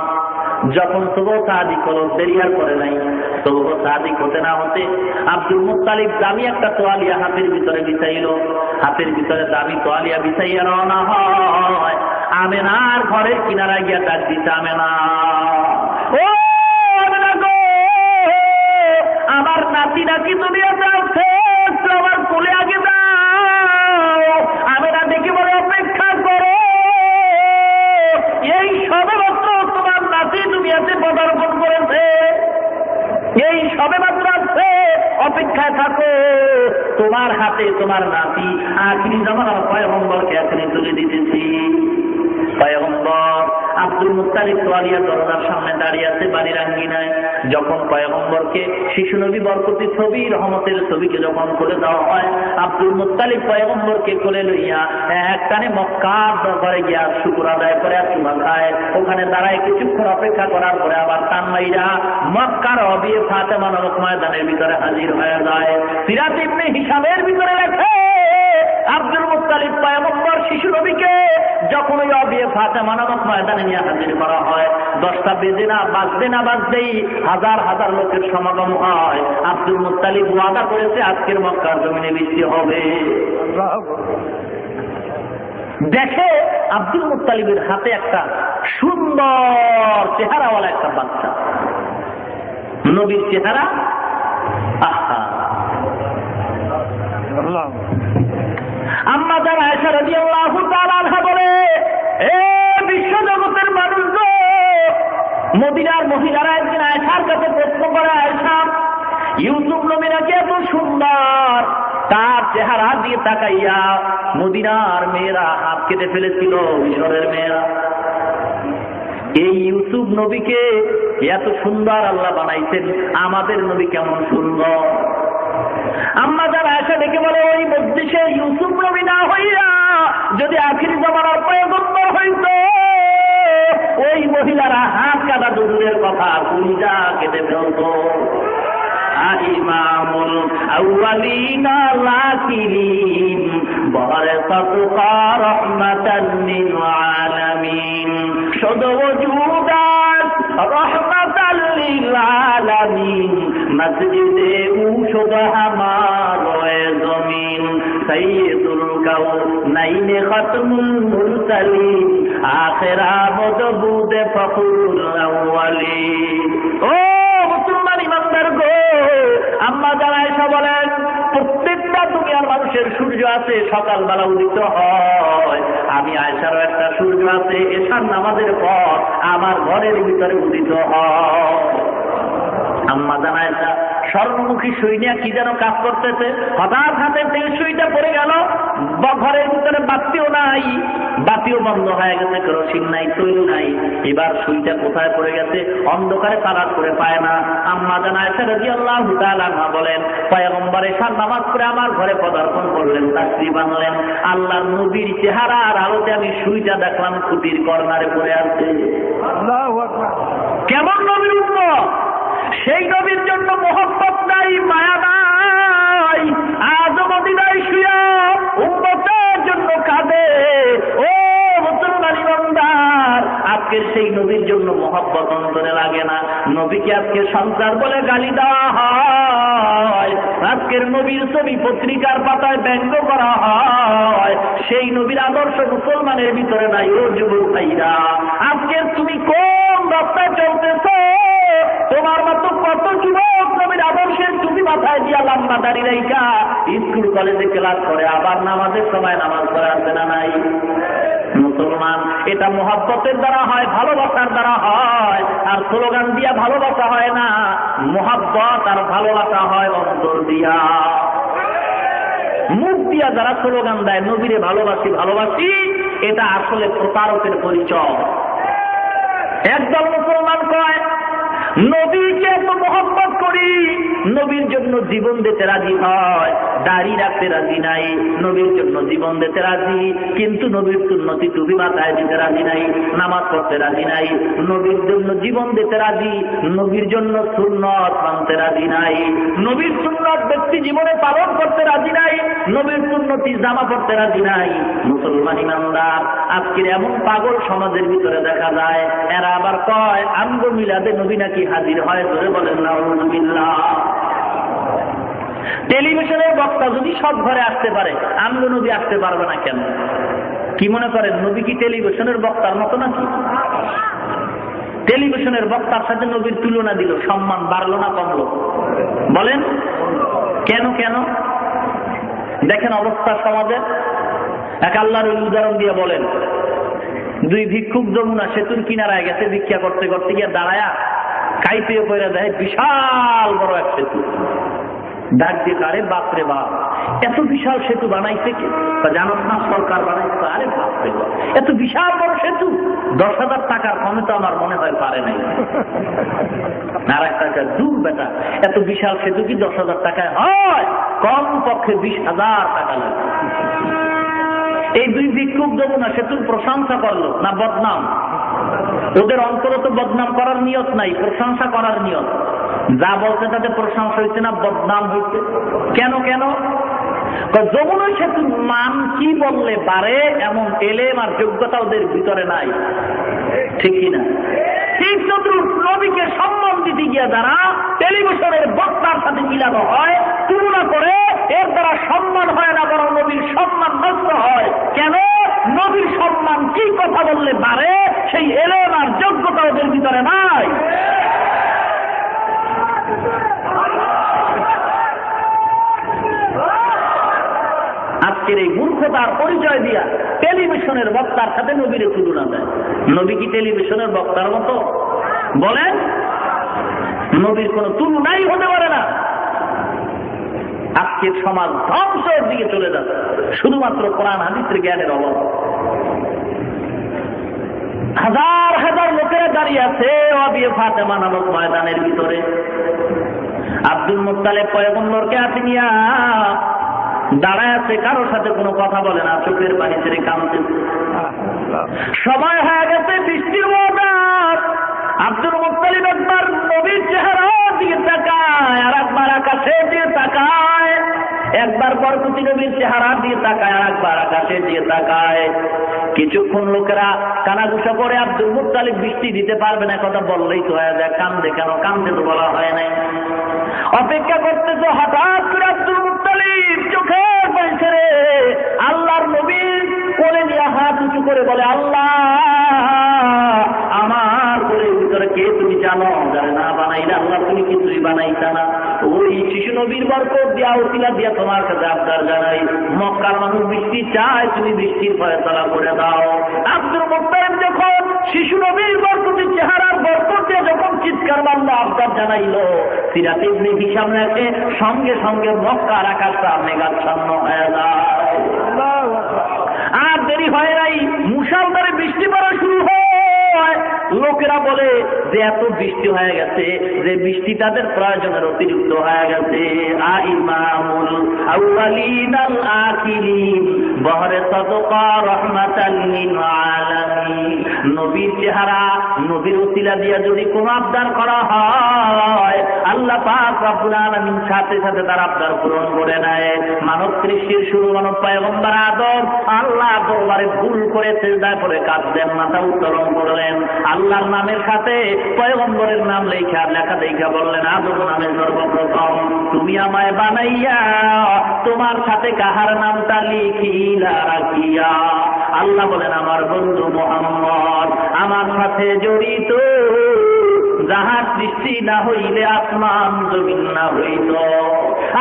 যখন সুবহ সাদিক হলো, দেরি আর করে নাই, সুবহ সাদিক হতে না হতে আব্দুল মুত্তালিব দামি একটা তোয়ালিয়া হাতের ভিতরে বিছাইল। হাতের ভিতরে দামি তোয়ালিয়া বিছাইয়া রওনা হয়। আমেনার ঘরের কিনারায় গিয়া ডাক দিতে, আমেনা, ও আমেনা গো, আমার নাতি নাকি দুনিয়াতে আছে, আমার কোলে আগে দাও। আমেনা দেখে বলে, অপেক্ষা করো, এই সবে মাত্র তোমার নাতি দুনিয়াতে পদার্পণ করেছে, এই সবে মাত্র আছে, অপেক্ষায় থাকো, তোমার হাতে তোমার নাতি আখিরি জামানার পয়গম্বরকে এখনই তুলে দিতেছি। পয়গম্বর আব্দুল মুত্তালিব তোয়ালিয়া দরজার সামনে দাঁড়িয়ে আছে বাড়ির আঙ্গিনায়। যখন পয়গম্বরকে শিশু নবী বরকতি ছবি, রহমতের ছবিকে যখন কোলে দেওয়া হয়, আব্দুল মুত্তালিব পয়গম্বরকে কোলে লইয়া একটানে মক্কার দরবারে গিয়া শুকর আদায় করে আর চুমা খায়। ওখানে দাঁড়ায় কিছুক্ষণ অপেক্ষা করার পরে আবার টান মাইরা মক্কার অবিয়ে ফাতেমা নামক ময়দানের ভিতরে হাজির হয়ে যায়। সিরাত ইবনে হিশামের ভিতরে লেখে, আব্দুল মুত্তালিব পয়গম্বর শিশু নবীকে যখন ওই অবিয়ে ফাতেমা নামক ময়দানে নিয়ে হাজির করা হয়, 10টা বেজে না বাজতেই হাজার হাজার লোকের সমাগম হয়। আব্দুল মুত্তালিব ওয়াদা করেছে আজকের মক্কার জমিনে বৃষ্টি হবে। দেখে আব্দুল মুত্তালিবের হাতে একটা সুন্দর চেহারাওয়ালা একটা বাচ্চা, নবীর চেহারা। আহা, আম্মা জান আয়েশা রাদিয়াল্লাহু তাআলা আনহা বলে, এ বিশ্বজগতের মানুষজন, মদিনার মহিলারা একদিন আয়েশার কাছে প্রশ্ন করে, আয়েশা, ইউসুফ নবী নাকি এত সুন্দর, তার চেহারা দিয়ে তাকাইয়া মদিনার মেয়েরা হাত কেটে ফেলেছিল, মিশরের মেয়েরা। এই ইউসুফ নবীকে এত সুন্দর আল্লাহ বানাইছেন, আমাদের নবী কেমন সুন্দর। আম্মা জান আয়েশা ডেকে বলে, ওই মজলিসে ইউসুফ নবী না হইয়া যদি আখিরি জামানার পয়গম্বর হইত, ওই মহিলারা হাত কাটা দূরের কথা কুলিজা কেটে ফেলত। ইমামুল আউয়ালিনা লাকিরিন বারাকাতুকা রাহমাতাল লিল আলামিন, শুধু ওজুদাত রাহমাতাল লিল আলামিন, মসজিদে উশুদ হামারে জমিন, সাইয়্যিদুল কাউনাইন খাতমুল মুরসালিন, আখিরা মদবুদে ফখরুল আউয়ালিন। ও মুসলমান ইমানদার গো, আম্মা জান আয়েশা বলেন, প্রত্যেকটা দুনিয়ার মানুষের সূর্য আছে, সকালবেলা উদিত হয়। আমি আয়েশারও একটা সূর্য আছে, এশার নামাজের পর আমার ঘরের ভিতরে উদিত হয়। আম্মা জানায় স্বর্ণমুখী সুই নিয়ে কি যেন কাজ করতেছে, হঠাৎ হাতে থেকে সুইটা পড়ে গেল, ঘরের ভিতরে বাতিও নাই, বাতিও বন্ধ হয়ে গেছে, কেরোসিন নাই, তৈল নাই। এবার সুইটা কোথায় পড়ে গেছে অন্ধকারে তালাশ করে পায় না। আম্মা জানায় রাদিয়াল্লাহু তাআলা আনহা বলেন, পয়গম্বর এশার নামাজ পড়ে আমার ঘরে পদার্পণ করলেন, তাসবিহ বানালেন, আল্লাহর নবীর চেহারার আলোতে আমি সুইটা দেখলাম খুঁটির কর্নারে পড়ে আছে। আল্লাহু আকবার! কেমন নবীর উম্মত! সেই নবীর জন্য মহব্বত নাই, মায়া নাই, আজও মদিনায় শুয়া উম্মতের জন্য কাঁদে। ও মুসলমান ইমানদার, আজকের সেই নবীর জন্য মহব্বত অন্তরে লাগে না। নবীকে আজকে সন্ত্রাস বলে গালি দেওয়া হয়, আজকের নবীর ছবি পত্রিকার পাতায় ব্যঙ্গ করা হয়, সেই নবীর আদর্শ মুসলমানের ভিতরে নাই। ও যুবক ভাইরা, আজকের তুমি কোন রাস্তায় চলতেছ? তোমার মতো কত যুবক নবীর আদর্শের টুপি মাথায় দিয়া লম্বা দাড়ি রাইখা স্কুল কলেজে ক্লাস করে, আবার নামাজের সময় নামাজ পড়ে আসে না নাই? মুসলমান, এটা মহব্বতের দ্বারা হয়, ভালোবাসার দ্বারা হয়, আর স্লোগান দিয়া ভালোবাসা হয় না। মহব্বত আর ভালোবাসা হয় অন্তর দিয়া। মুখ দিয়া যারা স্লোগান দেয় নবীরে ভালোবাসি ভালোবাসি, এটা আসলে প্রতারকের পরিচয়। একদল মুসলমান কয় নবীকে এত মহব্বত করি, নবীর জন্য জীবন দিতে রাজি হয়, দাড়ি রাখতে রাজি নাই, নবীর জন্য জীবন দিতে রাজি, কিন্তু নবীর সুন্নতি টুপি মাথায় দিতে রাজি নাই, নামাজ পড়তে রাজি নাই, নবীর জন্য জীবন দিতে রাজি, নবীর জন্য সুন্নত মানতে রাজি নাই, নবীর সুন্নত ব্যক্তি জীবনে পালন করতে রাজি নাই, নবীর সুন্নতি জামা পড়তে রাজি নাই। মুসলমান ইমানদার, আজকের এমন পাগল সমাজের ভিতরে দেখা যায়, এরা আবার কয় আমগো মিলাদে নবী নাকি হাজির হয়। ধরে বলেন নাউযুবিল্লাহ। টেলিভিশনের বক্তা যদি সব ঘরে আসতে পারে, আমগো নবী আসতে পারবে না কেন? কি মনে করেন নবী কি টেলিভিশনের বক্তার মতো নাকি? টেলিভিশনের বক্তার সাথে নবীর তুলনা দিল, সম্মান বাড়লো না কমলো? বলেন কেন? কেন দেখেন অবস্থা সমাজের। এক আল্লাহর উদাহরণ দিয়ে বলেন, দুই ভিক্ষুক যমুনা সেতুর কিনারায় গেছে ভিক্ষা করতে করতে গিয়ে দাঁড়ায়া কাইপিয়ে পড়ে দেয় বিশাল বড় এক সেতু। ডাক দিয়ে আরে বাপরে বাপ, এত বিশাল সেতু বানাইছে কে? জানোস না সরকার বানাইছে? আরে বাপরে বাপ, এত বিশাল বড় সেতু 10,000 টাকার কমে তো আমার মনে হয় পারে নাই। আর একটা দূর বেটা, এত বিশাল সেতু কি 10,000 টাকায় হয়? কম পক্ষে 20,000 টাকা লাগে। এই দুই ভিক্ষুক যমুনা সেতুর প্রশংসা করলো না বদনাম? ওদের অন্তরে তো বদনাম করার নিয়ত নাই, প্রশংসা করার নিয়ত। যা বলছে তাতে প্রশংসা হয়েছে না বদনাম হয়েছে? কেন? কেন যমুনা সেতুর মান কি বললে পারে এমন এলেম আর যোগ্যতা ওদের ভিতরে নাই, ঠিক কিনা? ঠিক নবীকে সম্মান দিতে গিয়া যারা টেলিভিশনের বক্তার সাথে মিলানো হয়, তুলনা করে, এর দ্বারা সম্মান হয় না, বরং নবীর সম্মান নষ্ট হয়। কেন? নবীর সম্মান কি কথা বললে পারে সেই এলেম আর যোগ্যতা ওদের ভিতরে নাই। আজকের এই মূর্খতার পরিচয় দিয়া টেলিভিশনের বক্তার সাথে নবীর তুলনা দেয়। নবী কি টেলিভিশনের বক্তার মতো? বলেন, নবীর কোন তুলনাই হতে পারে না। আজকের সমাজ ধ্বংসের দিকে চলে যাচ্ছে শুধুমাত্র কোরআন হাদিসের জ্ঞানের অভাব। হাজার হাজার লোকেরা দাঁড়িয়ে আছে ওয়াবিয়ে ফাতেমা নামক ময়দানের ভিতরে। আব্দুল মুত্তালিব পয়গম্বরকে হাতে নিয়া দাঁড়ায় আছে, কারোর সাথে কোনো কথা বলে না, চোখের পানি ছেড়ে কাঁদছে। সময় হয়ে গেছে বৃষ্টির মৌসুম। আব্দুল মুত্তালিব একবার নবীর চেহারা দিয়ে তাকায়, আর একবার আকাশে দিয়ে তাকায়, একবার বরকতি নবীর চেহারা দিয়ে তাকায়, আর একবার আকাশে দিয়ে তাকায়। কিছুক্ষণ লোকেরা কানাঘুষা করে আব্দুল মুত্তালিব বৃষ্টি দিতে পারবে না কথা বললেই তো হয়ে যায়। কান্দে কেন? কান্দে তো বলা হয় নাই। অপেক্ষা করতে তো হঠাৎ করে আব্দুল মুত্তালিব চোখের পানি ছেড়ে আল্লাহর নবীর কোলে নিয়ে হাত উঁচু করে বলে, আল্লাহ আমার কোলের ভিতরে কে তুমি জানো? যারা না বানাইলে আল্লাহ তুমি কিছুই বানাইতা না। ওই শিশু নবীর বরকত দিয়া উসিলা দিয়া তোমার কাছে আবদার জানাই, মক্কার মানুষ বৃষ্টি চায়, তুমি বৃষ্টির ফয়সালা করে দাও। আব্দুল মুত্তালিব যখন শিশু নবীর বরকতের চেহারার বরকত দিয়ে যখন চিৎকার মারলো, আবদার জানাইলো। সিরাত ইবনে হিশাম লেখে সঙ্গে সঙ্গে মক্কার আকাশটা মেঘাচ্ছন্ন হয়ে যায়। আর দেরি হয় নাই, মুষলধারে বৃষ্টি পড়া শুরু হয়। লোকেরা বলে যে এত বৃষ্টি হয়ে গেছে যে বৃষ্টি তাদের প্রয়োজনের অতিরিক্ত হয়ে গেছে। ইমামুল আউয়ালিন আল আখিরিন বহরে সাদকা রাহমাতাল লিল আলামিন। নবীর চেহারা, নবীর ওসিলা দিয়া যদি কোনো আবদার করা হয়, আল্লাহ পাক রব্বুল আলামিন সাথে সাথে তার আবদার পূরণ করে নেয়। মানব সৃষ্টির শুরু মানব পয়গম্বর আদম আল্লাহ দরবারে ভুল করে সিজদায় পড়ে কাঁদলেন, মাথা উত্তোলন করলেন। আল্লাহর নামের সাথে পয়গম্বরের নাম লেখা দেখা বললেন, আদম নামে সর্বপ্রথম তুমি আমায় বানাইয়া তোমার সাথে কাহার নামটা লিখিলা রাখিয়া। আল্লাহ বলেন আমার বন্ধু মুহাম্মদ আমার সাথে জড়িত, যাহার সৃষ্টি না হইলে আসমান জমিন না হইত।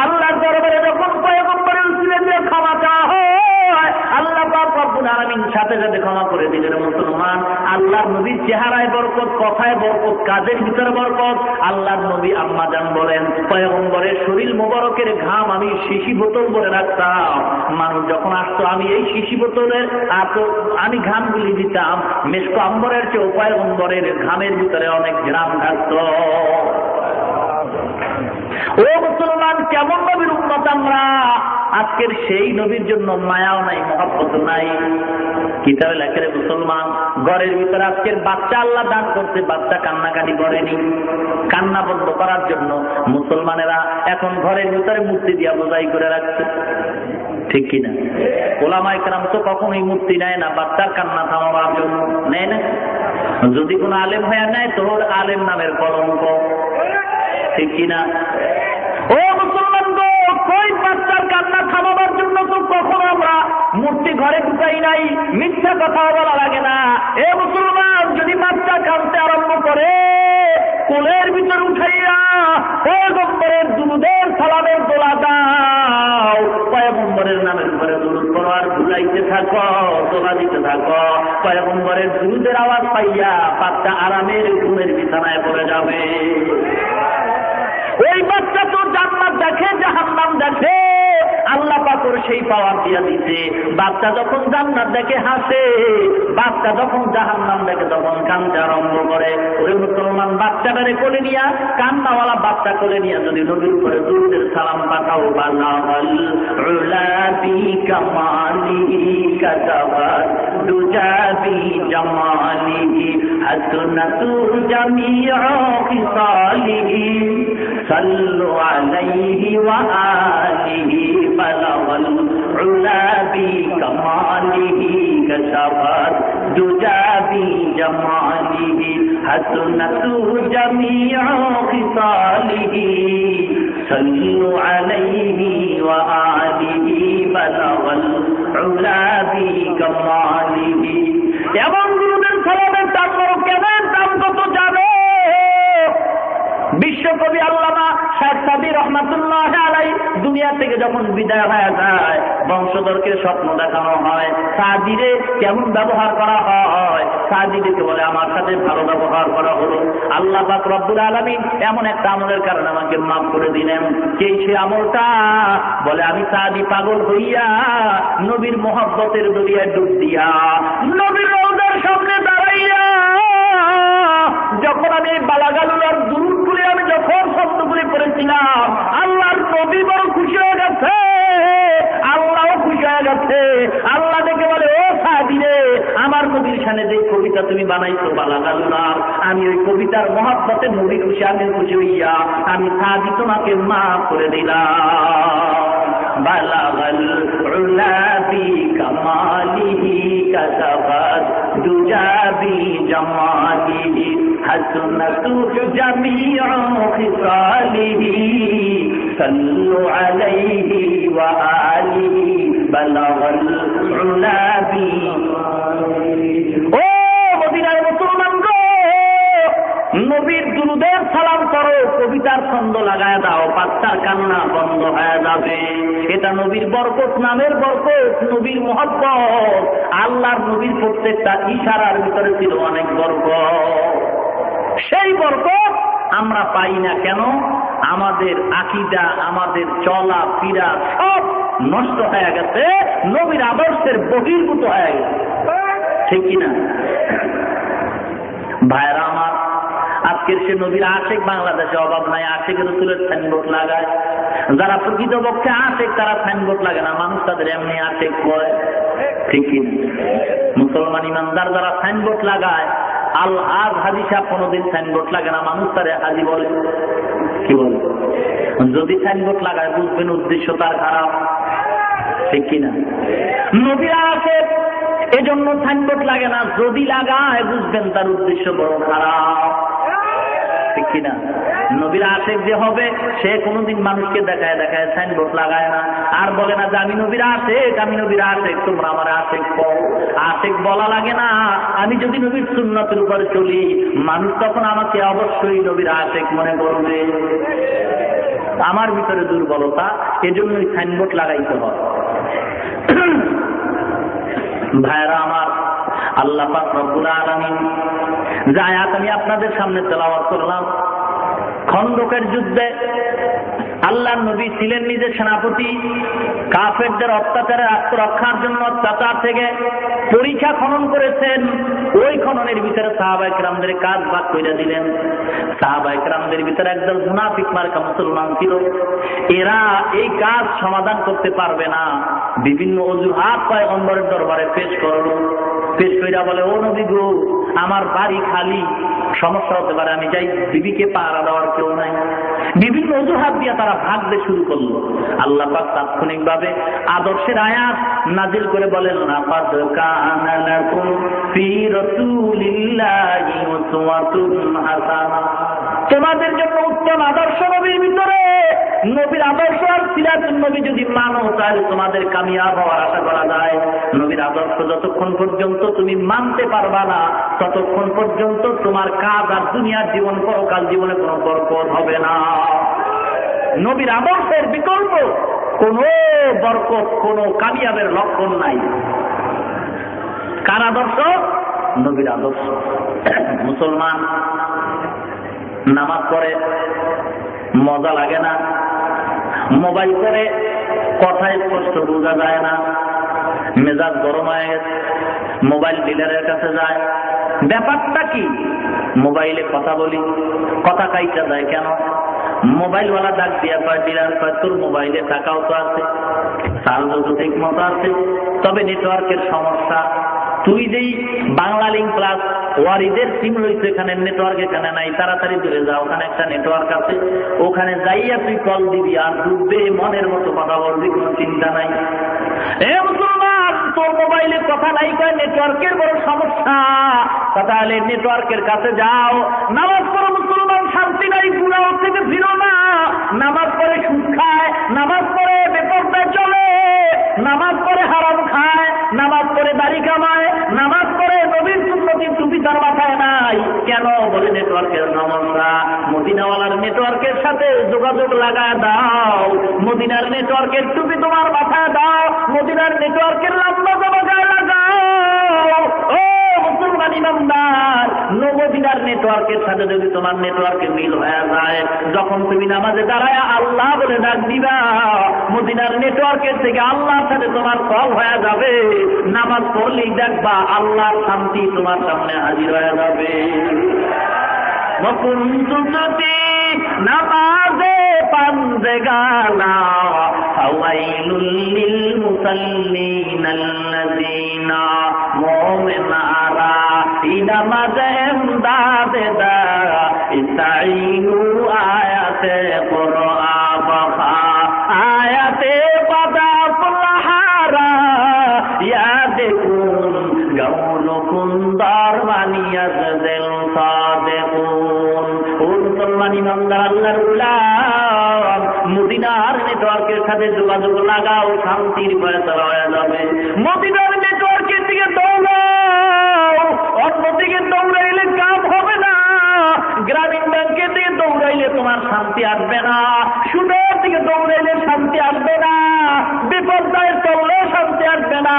আল্লাহর দরবারে যখন পয়গম্বরের উসিলা দিয়ে ক্ষমা চাওয়া হয়, আল্লাহ পাক রব্বুল আলামিন সাথে সাথে ক্ষমা করে দিলেন। মুসলমান, আল্লাহর নবীর চেহারায় বরকত, কথায় বরকত, কাজের ভিতরে বরকত। আল্লাহর নবী আম্মা জান বলেন, পয়গম্বরের শরীর মোবারকের ঘাম আমি শিশি বোতল ভরে রাখতাম। মানুষ যখন আসতো আমি এই শিশি বোতলের আমি ঘামগুলি দিতাম। মেশকো আম্বরের চেয়ে পয়গম্বরের ঘামের ভিতরে অনেক ঘ্রাম থাকতো। ও মুসলমান, কেমন নবীর উম্মত আমরা! আজকের সেই নবীর জন্য মায়াও নাই, মহব্বত নাই। কিতাবে লেখে মুসলমান, ঘরের ভিতরে আজকের বাচ্চা আল্লাহ দান করতে, বাচ্চা কান্নাকাটি করেনি। কান্না বন্ধ করার জন্য মুসলমানেরা এখন ঘরের ভিতরে মূর্তি দিয়া বোঝাই করে রাখছে, ঠিক কিনা? ওলামায়ে কেরাম তো কখনোই মূর্তি নেয় না বাচ্চার কান্না থামাবার জন্য, নেয় না। যদি কোনো আলেম হয়ে নেয় তো ওর আলেম নামের কলঙ্ক, ঠিক কিনা? ও মুসলমান গো, কই বাচ্চার কান্না থামাবার জন্য তো কখনো আমরা মূর্তি ঘরে ঢুকাই নাই। মিথ্যা কথা বলা লাগে না। এ মুসলমান, যদি বাচ্চা কাঁদতে আরম্ভ করে কোলের ভিতর উঠাইয়া পয়গম্বরের দুরুদের সালামের দোলা দাও, পয়গম্বরের নামের উপরে দুরুদ পড়ো আর ভুলাইতে থাকো, দোলা দিতে থাকো। পয়গম্বরের দুরুদের আওয়াজ পাইয়া বাচ্চা আরামের ঘুমের বিছানায় পড়ে যাবে। ওই বাচ্চা তো জান্নাত দেখে, জাহান্নাম দেখে, আল্লাহ পাক ওর সেই পাওয়ার দিয়া দিতে। বাচ্চা যখন জান্নাত দেখে হাসে, বাচ্চা যখন জাহান্নাম দেখে তখন কান্দতে আরম্ভ করে। ওরে মুসলমান, বাচ্চাটারে কোলে নিয়া, কান্নাওয়ালা বাচ্চা কোলে নিয়া যদি নবীর উপরে দুরুদের সালাম পাঠাও, বালাগাল উলা বি কামালিহি কাতাবাত দুজাবি জামালিহি হাসনাতু জামিউ খিসালিহি সাল্লু আলাইহি ওয়া আলিহি বালাগাল উলা বি কামালিহি কাতাবাত দুজাবি জামালিহি হাসনাতু জামিউ খিসালিহি সাল্লু আলাইহি ওয়া আলিহি বালাগাল উলা বি কামালিহি। এমন দুরুদের সালামের দাম কেমন, দাম কত যাবে? বিশ্বকবি আল্লামা শাহ সাদি রহমাতুল্লাহ আলাইহি দুনিয়া থেকে যখন বিদায় হয়ে যায়, বংশধরকে স্বপ্ন দেখানো হয়, সাদিরে কেমন ব্যবহার করা হয়। সাদিকে বলে আমার সাথে ভালো ব্যবহার করা হলো, আল্লাহ পাক রব্বুল আলামিন এমন একটা আমলের কারণে আমাকে মাফ করে দিলেন। সেই সে আমলটা বলে, আমি সাদি পাগল হইয়া নবীর মহব্বতের দরিয়ায় ডুব দিয়া নবীর রওজার সামনে দাঁড়াইয়া যখন আমি বালাগালুর দুরুদগুলি আমি যখন শব্দগুলি পড়েছিলাম, আল্লাহর নবী বড় খুশি হয়ে গেছে, আল্লাহও খুশি হয়ে গেছে। আল্লাহ দেখে বলে, ও সাদি রে, আমার নবীর সামনে যে কবিতা তুমি বানাইছো বালাগালুর, আমি ওই কবিতার মহব্বতে নবী খুশি, আমি খুশি হইয়া আমি সাদি তোমাকে মাফ করে দিলাম। বালাগাল উলা বি কামালিহি কাতাবাত দুজাবি জামালিহি হাসনাতু জামিউ খিসালিহি সাল্লু আলাইহি ওয়া আলিহি বালাগাল উলা বি। ও মদিনার মুসলমান গো, নবীর দুরুদের সালাম করো, কবিতার ছন্দ লাগায় দাও, বাচ্চার কান্না বন্ধ হয়ে যাবে। এটা নবীর বরকত, নামের বরকত, নবীর মহব্বত। আল্লাহর নবীর প্রত্যেকটা ইশারার ভিতরে ছিল অনেক বরকত। সেই বরকত আমরা পাই না কেন? আমাদের আকীদা, আমাদের চলা ফিরা সব নষ্ট হয়ে গেছে, নবীর আদর্শের বহির্ভূত হয়ে গেছে, ঠিক কিনা? ভাইরা আমার, আজকের সে নবীর আশেক বাংলাদেশে অভাব নাই। আশেক রাসূলের সাইনবোর্ড লাগায়, যারা প্রকৃতপক্ষে আশেক তারা সাইনবোর্ড লাগে না, মানুষ তাদের এমনি আশেক বলে, ঠিক কিনা? মুসলমান ইমানদার যারা সাইনবোর্ড লাগায়, আল হাজ হাজি সাহেব কোনোদিন সাইনবোর্ড লাগে না, মানুষ তারে হাজি বলে। কি বলে? যদি সাইনবোর্ড লাগায় বুঝবেন উদ্দেশ্য তার খারাপ, ঠিক কিনা? নবীর আশেক এজন্য সাইনবোর্ড লাগে না, যদি লাগায় বুঝবেন তার উদ্দেশ্য বড় খারাপ, ঠিক কিনা? নবীর আশেক যে হবে সে কোনোদিন মানুষকে দেখায় দেখায় সাইনবোর্ড লাগায় না, আর বলে না যে আমি নবীর আশেক, আমি নবীর আশেক, তোমরা আমার আশেক কও। আশেক বলা লাগে না। আমি যদি নবীর সুন্নতের উপরে চলি, মানুষ তখন আমাকে অবশ্যই নবীর আশেক মনে করবে। আমার ভিতরে দুর্বলতা, এজন্যই সাইনবোর্ড লাগাইতে হয়। ভাইরা আমার, আল্লাহ পাক রব্বুল আলামিন যে আয়াত আমি আপনাদের সামনে তেলাওয়াত করলাম, খন্দকের যুদ্ধে আল্লাহর নবী ছিলেন নিজে সেনাপতি, কাফেরদের অত্যাচারের আত্মরক্ষার জন্য অত্যাচার থেকে পরীক্ষা খনন করেছেন। ওই খননের ভিতরে সাহাবায়ে কেরামদের কাজ ভাগ করে দিলেন। সাহাবায়ে কেরামদের ভিতরে একদল মুনাফিক মার্কা মুসলমান ছিল, এরা এই কাজ সমাধান করতে পারবে না, বিভিন্ন অজুহাত পয়গম্বরের দরবারে পেশ করলো। পেশ কইরা বলে, ও নবী গো, আমার বাড়ি খালি, সমস্যা হতে পারে, আমি যাই, বিবিকে পাহারা দেওয়ার কেউ নাই। বিভিন্ন অজুহাত দিয়ে তারা ভাগতে শুরু করলো। আল্লাহ পাক তাৎক্ষণিকভাবে আদর্শের আয়াত নাজিল করে বলেন, লাকাদ কানা লাকুম ফি রাসূলিল্লাহি উসওয়াতুন হাসানাহ, তোমাদের জন্য উত্তম আদর্শ নবীর ভিতরে। নবীর আদর্শ আর সিরাতুন নবী যদি মানো, তাহলে তোমাদের কামিয়াব হওয়ার আশা করা যায়। নবীর আদর্শ যতক্ষণ পর্যন্ত তুমি মানতে পারবা না, ততক্ষণ পর্যন্ত তোমার কাজ আর দুনিয়ার জীবন, পরকাল জীবনে কোনো বরকত হবে না। নবীর আদর্শের বিকল্প কোনো বরকত, কোনো কামিয়াবের লক্ষণ নাই। কার আদর্শ? নবীর আদর্শ। মুসলমান নামাজ পড়ে, মজা লাগে না, মোবাইল করে কথা স্পষ্ট বোঝা যায় না, মেজাজ গরম হয়ে গেছে, মোবাইল ডিলারের কাছে যায়। ব্যাপারটা কি? মোবাইলে কথা বলি, কথা কাইটা যায় কেন? মোবাইলওয়ালা ডাক দিয়া কয়, ডিলার কয়, তোর মোবাইলে টাকাও তো আছে, চার্জও তো ঠিক মতো আছে, তবে নেটওয়ার্কের সমস্যা। তুই যেই বাংলা লিঙ্ক প্লাস ওয়ারিদের সিম রয়েছে, এখানে নেটওয়ার্ক এখানে নাই, তাড়াতাড়ি দূরে যা, ওখানে একটা নেটওয়ার্ক আছে, ওখানে যাইয়া তুই কল দিবি, আর ডুববে মনের মতো কথা বলবি, কোনো চিন্তা নাই। এ মুসলমান, তোর মোবাইলে কথা নাই কয় নেটওয়ার্কের বড় সমস্যা, তাহলে নেটওয়ার্কের কাছে যাও, নামাজ পড়ো। মুসলমান শান্তি নাই, গুনাহ থেকে ফিরো না। নামাজ পড়ে সুদ খায়, নামাজ পড়ে বেপরদায় চলে, নামাজ পড়ে হারাম খায়, নামাজ পড়ে দাড়ি কামায়, নামাজ পড়ে নবীর সুন্নতির টুপি তার মাথায় নাই। কেন? বলে নেটওয়ার্কের সমস্যা। মদিনাওয়ালার নেটওয়ার্কের সাথে যোগাযোগ লাগায় দাও, মদিনার নেটওয়ার্কের টুপি তোমার মাথায় দাও, মদিনার নেটওয়ার্কের লম্বা জায়গায় লাগাও। ও মুসলমান ইমানদার, মদিনার নেটওয়ার্কের সাথে যদি তোমার নেটওয়ার্কে মিল হয়ে যায়, যখন তুমি নামাজে দাঁড়ায় আল্লাহ বলে ডাক দিবা, মদিনার নেটওয়ার্কের থেকে আল্লাহর সাথে তোমার কল হয়ে যাবে। নামাজ পড়লেই দেখবা আল্লাহর শান্তি তোমার সামনে হাজির হয়ে যাবে। নামাজে পান্দেগানা ফাওয়াইলুল লিল মুসাল্লিন আল্লাযিনা মুমিনারা নামাজে ইমদাদে দা ইস্তাইনু আয়াতে কুরআন বাখা আয়াতে বাদা ফুলহারা ইয়াদকুন গাউলুকুন দারমানিয়াত দিল সাদেকুন। ও মুসলমান ইমানদার, আল্লাহর গোলাম, মদিনার নেটওয়ার্কের সাথে যোগাযোগ লাগাও, শান্তির ফয়সালা হয়ে যাবে। মদিনার নেটওয়ার্কের দিকে দৌড়াও, অন্যদিকে দৌড়াইলে কাজ হবে না। গ্রামীণ ব্যাংকের দিকে দৌড়াইলে তোমার শান্তি আসবে না, সুদের দিকে দৌড়াইলে শান্তি আসবে না, বেপরদায় চললে শান্তি আসবে না।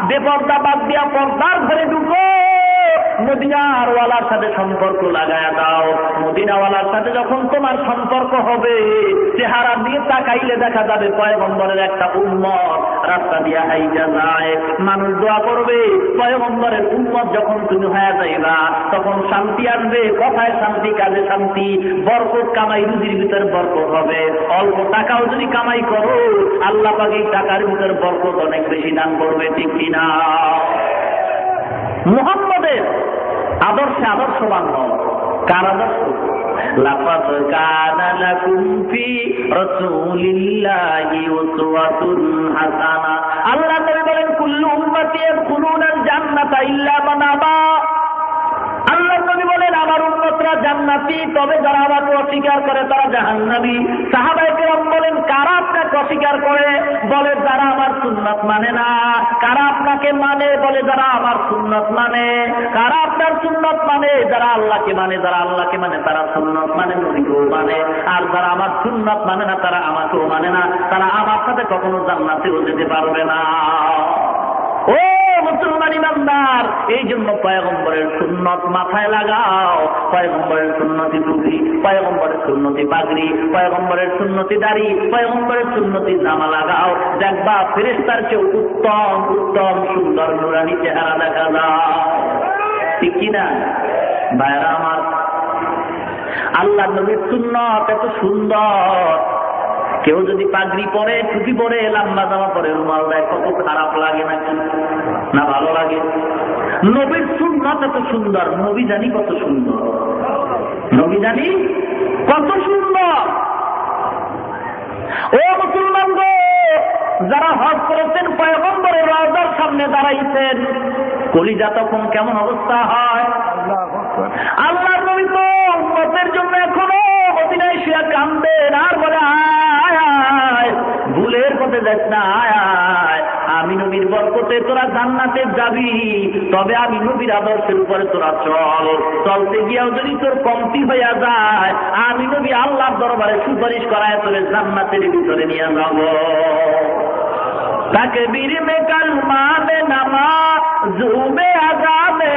বেপরদা বাদ দিয়া পর্দার ঘরে ঢুকো, মদিনার ওয়ালার সাথে সম্পর্ক লাগায়া দাও। মদিনাওয়ালার সাথে যখন তোমার সম্পর্ক হবে, চেহারা দিয়ে তাকাইলে দেখা যাবে পয়গম্বরের একটা উম্মত রাস্তা দিয়ে হাইটা যায়। মানুষ দোয়া করবে, পয়গম্বরের উম্মত যখন তুমি হয়ে যাইবা তখন শান্তি আসবে, কথায় শান্তি, কাজে শান্তি, বরকত কামাই, রুজির ভিতরে বরকত হবে। অল্প টাকাও যদি কামাই করো, আল্লাহ পাক এই টাকার ভিতরে বরকত অনেক বেশি দান করবে, ঠিক কিনা? মুহাম্মদের আদর্শে আদর্শবান হও। কার আদর্শ? লাকাদ কানা লাকুম ফি রাসূলিল্লাহি উসওয়াতুন হাসানাহ। আল্লাহ নবী বলেন, কুল্লু উম্মতি ইয়াদখুলুনাল জান্নাতা ইল্লা মান আবা। আল্লাহ নবী বলেন, আমার উম্মতরা জান্নাতি, তবে যারা আমাকে অস্বীকার করে তারা জাহান্নামী। সাহাবায়ে কেরাম বলেন, কারা আপনাকে অস্বীকার করে? বলে, যারা আমার সুন্নাত মানে না। কারা আপনাকে মানে? বলে, যারা আমার সুন্নাত মানে। কারা আপনার সুন্নাত মানে? যারা আল্লাহকে মানে। যারা আল্লাহকে মানে তারা সুন্নাত মানে, নবীকেও মানে। আর যারা আমার সুন্নাত মানে না তারা আমাকেও মানে না, তারা আমার সাথে কখনো জান্নাতেও যেতে পারবে না। ও মুসলমান ইমানদার, এই জন্য পয়গম্বরের সুন্নত মাথায় লাগাও। পয়গম্বরের সুন্নতি টুপি, পয়গম্বরের সুন্নতি পাগড়ি, পয়গম্বরের সুন্নতি দাড়ি, পয়গম্বরের সুন্নতি জামা লাগাও। দেখবা ফেরেশতার চেয়ে উত্তম উত্তম সুন্দর নুরানি চেহারা দেখা যায়, ঠিক কিনা ভাইরা আমার? আল্লাহ নবীর সুন্নত এত সুন্দর, কেউ যদি পাগড়ি পরে, টুপি পরে, লম্বা জামা পরে, রুমাল দেয়, কত খারাপ লাগে নাকি? না ভালো লাগে? নবীর সুন্নাত এত সুন্দর, নবী জানি কত সুন্দর, নবী জানি কত সুন্দর। ও মুসলমান গো, যারা হজ করেছেন, পয়গম্বরের রওজার সামনে দাঁড়াইছেন, কলিজা তখন কেমন অবস্থা হয়? আল্লাহ নবী তো উম্মতের জন্য এখনো মদিনায় শুয়ে কাঁদবেন আর বলে, আয় আয়, ভুলের পথে যাস না, আয় আয়, আমি নবীর বরকতে তোরা জান্নাতে যাবি। তবে আমি নবীর আদর্শের উপরে তোরা চল। চলতে গিয়েও যদি তোর কমতি হইয়া যায়, আমি নবী আল্লাহর দরবারে সুপারিশ করায় তোরে জান্নাতের ভিতরে নিয়ে যাব। তাকবীর মে কালমা মে নামাজ মে আযানে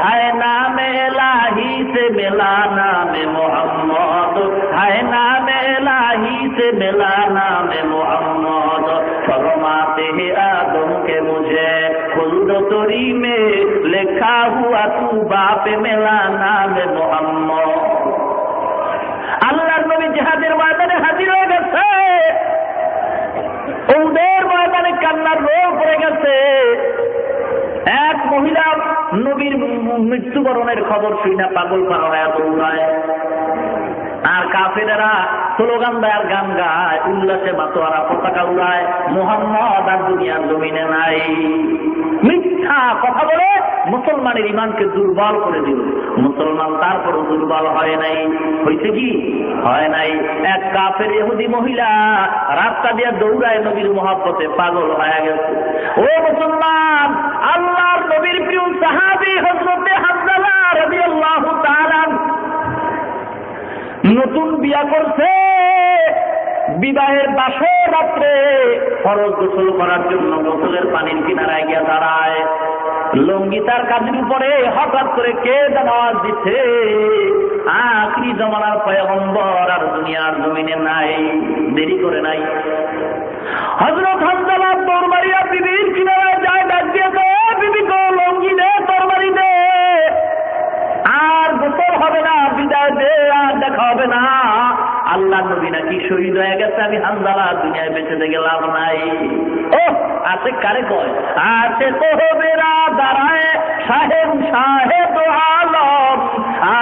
হায় নামে ইলাহি সে মিলা নামে মুহাম্মদ, হায় নামে ইলাহি সে মিলা নামে মুহাম্মদ। फरमाते हैं आदम के मुझे खुल्द तोरी में लिखा हुआ तू बाप मिला नाम मुहम्मद। আল্লাহর নবী জিহাদের ময়দানে হাজির হয়ে গেছে, ওদের ময়দানে কান্নার রোল পড়ে গেছে। এক মহিলা নবীর মৃত্যুবরণের খবর শুনে পাগল পারা হয়ে দৌড়ায়, আর কাফেরেরা স্লোগান দেয় আর গান গায়, উল্লাসে মাতোয়ারা পতাকা উড়ায়, মুহাম্মদ আর দুনিয়ার জমিনে নাই। মিথ্যা কথা বলে মুসলমানের ইমানকে দুর্বল করে দিল। মুসলমান তারপরও দুর্বল হয় নাই। হয়েছে কি? হয় নাই। এক কাফের ইহুদি মহিলা রাস্তা দিয়ে দৌড়ায় নবীর মহব্বতে পাগল হয়ে গেছে। ও মুসলমান, আল্লাহর নবীর প্রিয় সাহাবী হযরতে হানজালা রাদিয়াল্লাহু তাআলা নতুন বিয়া করছে, বিবাহের 10 রাত্রে ফরজ গোসল করার জন্য গোসলের পানির কিনারায় গিয়ে দাঁড়ায়। লঙ্গি তার কাঁধের উপরে, হঠাৎ করে কে যেন আওয়াজ দিচ্ছে, আখিরি জমানার পয়গম্বর আর দুনিয়ার জমিনে নাই। দেরি করে নাই, হযরত হানজালা তরবারিয়া বিবির কিনারায় যায়, ডাক দিয়ে বিবি গো, লঙ্গি দে, তরবারি দে, আর গোসল হবে না, বিদায় দে, আর দেখা হবে না। আল্লাহ নবী নাকি শহীদ হয়ে গেছে, আমি হানজালা দুনিয়ায় বেঁচে থেকে লাভ নাই। ও আছে কারে কয়, আছে তো বেরা দাঁড়ায় সাহেব সাহেব আলম,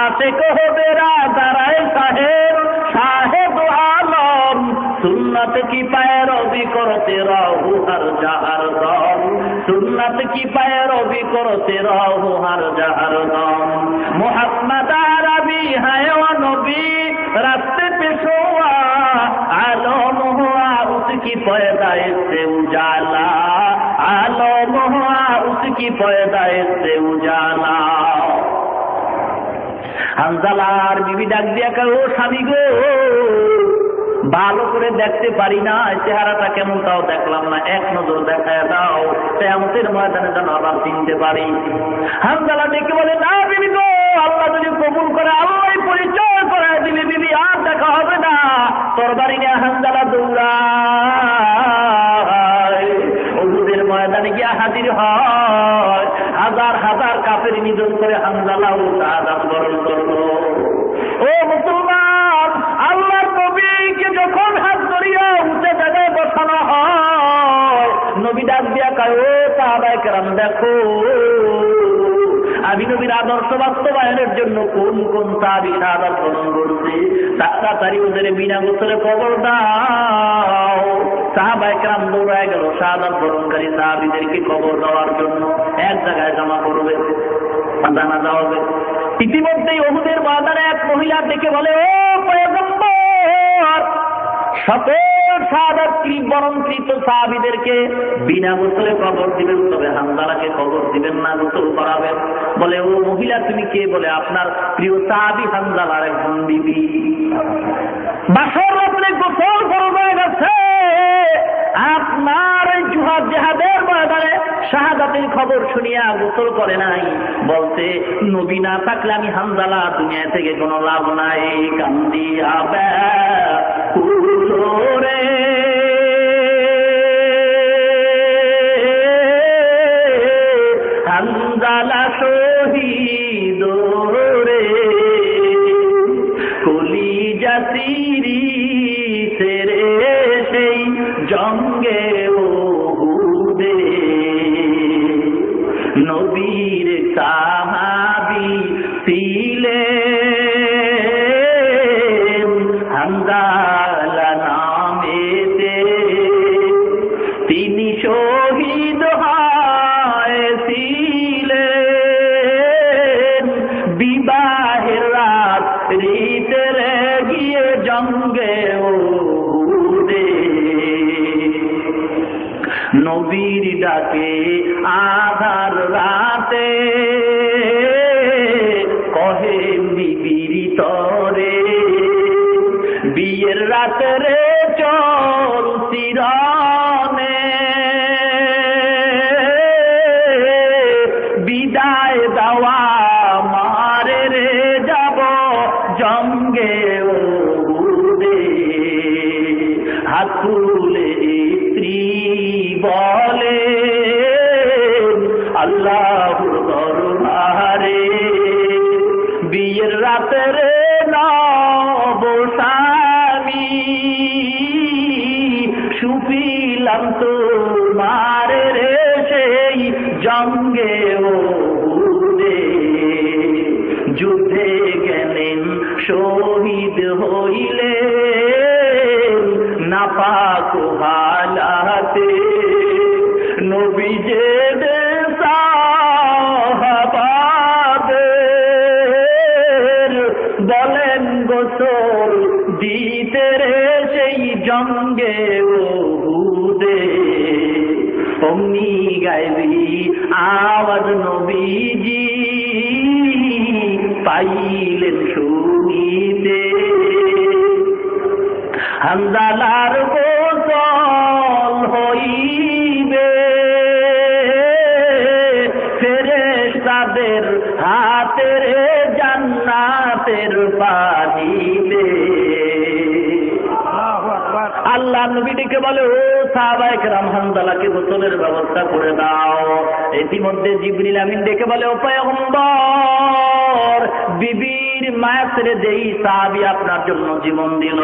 আছে কহ বেরা দাঁড়ায় সাহেব সাহেব আলম, সুন্নত কি पैरवी करते रहो हर जहर दम, सुन्नत की पैरवी करते रहो हर जहर दम। मोहम्मद अरबी है वो नबी रास्ते पे सोआ, आलम हुआ उसकी पैदाइश से उजाला, आलम हुआ उसकी पैदाइश से उजाला। হানজালার বিবি ডাক দিয়া কয়, ও স্বামী গো, ভালো করে দেখতে পারি না, চেহারাটা কেমন তাও দেখলাম না, এক নজর দেখায় দাও, কিয়ামতের ময়দানে যেন আবার চিনতে পারি। হানজালা ডেকে বলে, না বিবি গো, আল্লাহ যদি কবুল করে আল্লাহ পরিচয় করায় দিলে বিবি আর দেখা হবে না। তরবারি নিয়ে হানজালা দৌড়ায়, উহুদের ময়দানে গিয়া হাজির হয়। হাজার হাজার কাফের নিধন করে হানজালাও শাহাদাত বরণ করলো। ও মুসলমান, আল্লাহর নবীকে যখন হাত ধরিয়া উঠে জায়গায় বসানো হয়, নবী ডাক দিয়া কয়, ও সাহাবায়ে কেরাম দেখো, আমি নবীর আদর্শ বাস্তবায়নের জন্য কোন কোন সাহাবী শাহাদাত বরণ করছে, তাড়াতাড়ি ওদের বিনা গোসলে কবর দাও। সাহাবায়ে কেরাম দৌড়ায় গেল শাহাদাত বরণকারী সাহাবীদেরকে কবর দেওয়ার জন্য, এক জায়গায় জমা করবে, জানাজা হবে। ইতিমধ্যেই উহুদের ময়দানে এক মহিলা ডেকে বলে, ও পয়গম্বর, সকল শাহাদাত বরণকৃত সাহাবীদেরকে বিনা গোসলে কবর দিবেন, তবে হানজালাকে কবর দিবেন না, গোসল করাবেন। বলে, ও মহিলা তুমি কে? বলে, আপনার প্রিয় সাহাবী হানজালার একজন বিবি। বাসর রাত্রে গোসল ফরজ হয়ে গেছে, আপনার জিহাদের ময়দানে শাহাদাতের খবর শুনিয়া গোসল করে নাই। বলতে, নবী না থাকলে আমি হানজালা দুনিয়া থেকে কোনো লাভ নাই। কান্দিয়া রে হানজালা শহীদ রে, কলিজা সিরিছে রে সেই জঙ্গে উহুদে, নবীর সাহাবী ছিলেন হানজালা নামেতে, তিনি শহীদ হয়েছিলেন বিবাহের রাত রিতে গিয়ে জঙ্গে উহুদে। নবীর ডাকে আধার রাতে কহে বিবির তরে, বিয়ের রাতে রে চল চিরনে, বিদায় দেওয়া মারে রে যাব জঙ্গে উহুদে। হাত তুলে স্ত্রী বলে, আল্লাহর দরবারে বিয়ের রাতে রে নব স্বামী, সুফিলাম তোমার রে সেই জঙ্গে উহুদে। যুদ্ধে গেলেন শহীদ হইলেন নাপাক হালাতে, নবী যে সাহাবাদের বলেন গোসল দিতে রে সেই জঙ্গে উহুদে। অমনি গাইবি আওয়াজ নবীজি পাইলেন শুনিতে, হানজালার গোসল হইবে ফেরেশতাদের হাতে রে জান্নাতের পানিতে। আল্লাহ নবী ডেকে বলে, ও সাহাবায়ে কেরাম, হানজালাকে গোসলের ব্যবস্থা করে দাও। ইতিমধ্যে জিবরিল আমিন ডেকে বলে, ও পয়গম্বর, বিবির মায়া ছেড়ে যেই সাহাবী আপনার জন্য জীবন দিল,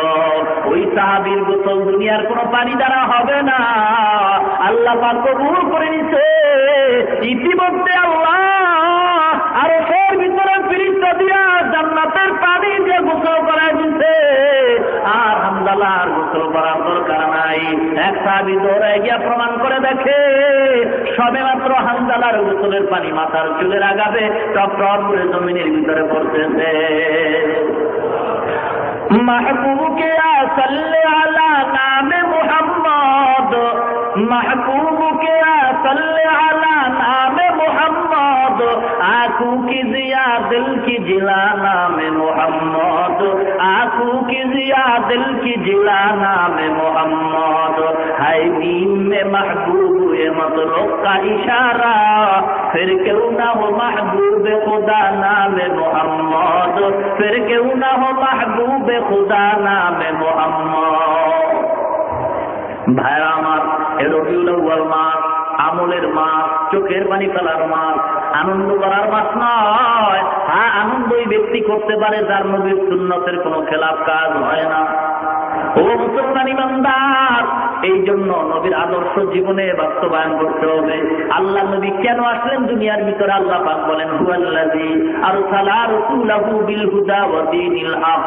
ওই সাহাবীর গোসল দুনিয়ার কোনো পানি দ্বারা হবে না, আল্লাহ পাক কবুল করে নিছে। ইতিমধ্যে আল্লাহ আরশের ভিতরে ফেরেশতা দিয়া জান্নাতের পানি দিয়ে গোসল করায় দিছে, আর হানজালার গোসল করার দরকার নাই। এক সাহাবী দৌড়ায় গিয়া প্রমাণ করে দেখে, সবে মাত্র হানজালার গোসলের পানি মাথার চুলের আগাবে টপ টপ করে জমিনের ভিতরে পড়তেছে। महबूब के सल्ले अला नाम मुहम्मद, महबूब के सल्ले अला नाम मुहम्मद, आंखों की जिया दिल की जिला नाम मोहम्मद, आंखों की जिया दिल की जिला नाम मोहम्मद, है नीम में महबूब मतलब का इशारा, फिर क्यों ना हो महबूब खुदा नाम मोहम्मद, फिर क्यों ना हो महबूब खुदा नाम मोहम्मद। ভাইরা আমার, এ রবিউল আউয়াল মাস আমলের মাস, চোখের পানি ফেলার মাস, আনন্দ করার মাস নয়। হ্যাঁ, আনন্দই ব্যক্তি করতে পারে যার নবীর সুন্নতের কোনো খেলাফ কাজ হয় না। ও মুসলমান ইমানদার, এই জন্য নবীর আদর্শ জীবনে বাস্তবায়ন করতে হবে। আল্লাহ নবী কেন আসলেন দুনিয়ার ভিতরে? আল্লাহ পাক বলেন, হুয়াল্লাযী আরসালা রাসূলাহু বিল হুদা ওয়া দীনিল হক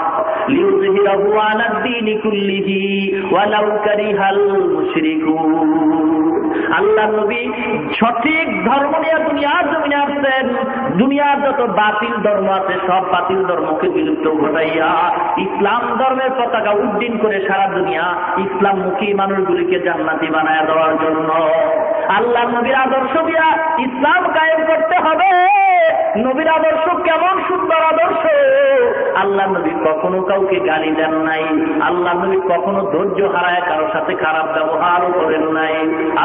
লিইয়ুযহিরাহু আলাদ দীনি কুল্লিহি ওয়ালাউ কারিহাল মুশরিকুন। আল্লাহ নবী সঠিক ধর্ম নিয়ে দুনিয়ার জমিনে আসছেন। দুনিয়ার যত বাতিল ধর্ম আছে সব বাতিল ধর্মকে বিলুপ্ত ঘটাইয়া ইসলাম ধর্মের পতাকা উড্ডীন করে সারা দুনিয়া ইসলামমুখী মানুষগুলিকে জান্নাতি বানায় দেওয়ার জন্য আল্লাহ নবীর আদর্শ দিয়া ইসলাম কায়েম করতে হবে। নবীর আদর্শ কেমন সুন্দর আদর্শ! আল্লাহ নবী কখনো কাউকে গালি দেন নাই, আল্লাহ নবী কখনো ধৈর্য হারায় কারোর সাথে খারাপ ব্যবহারও করেন নাই।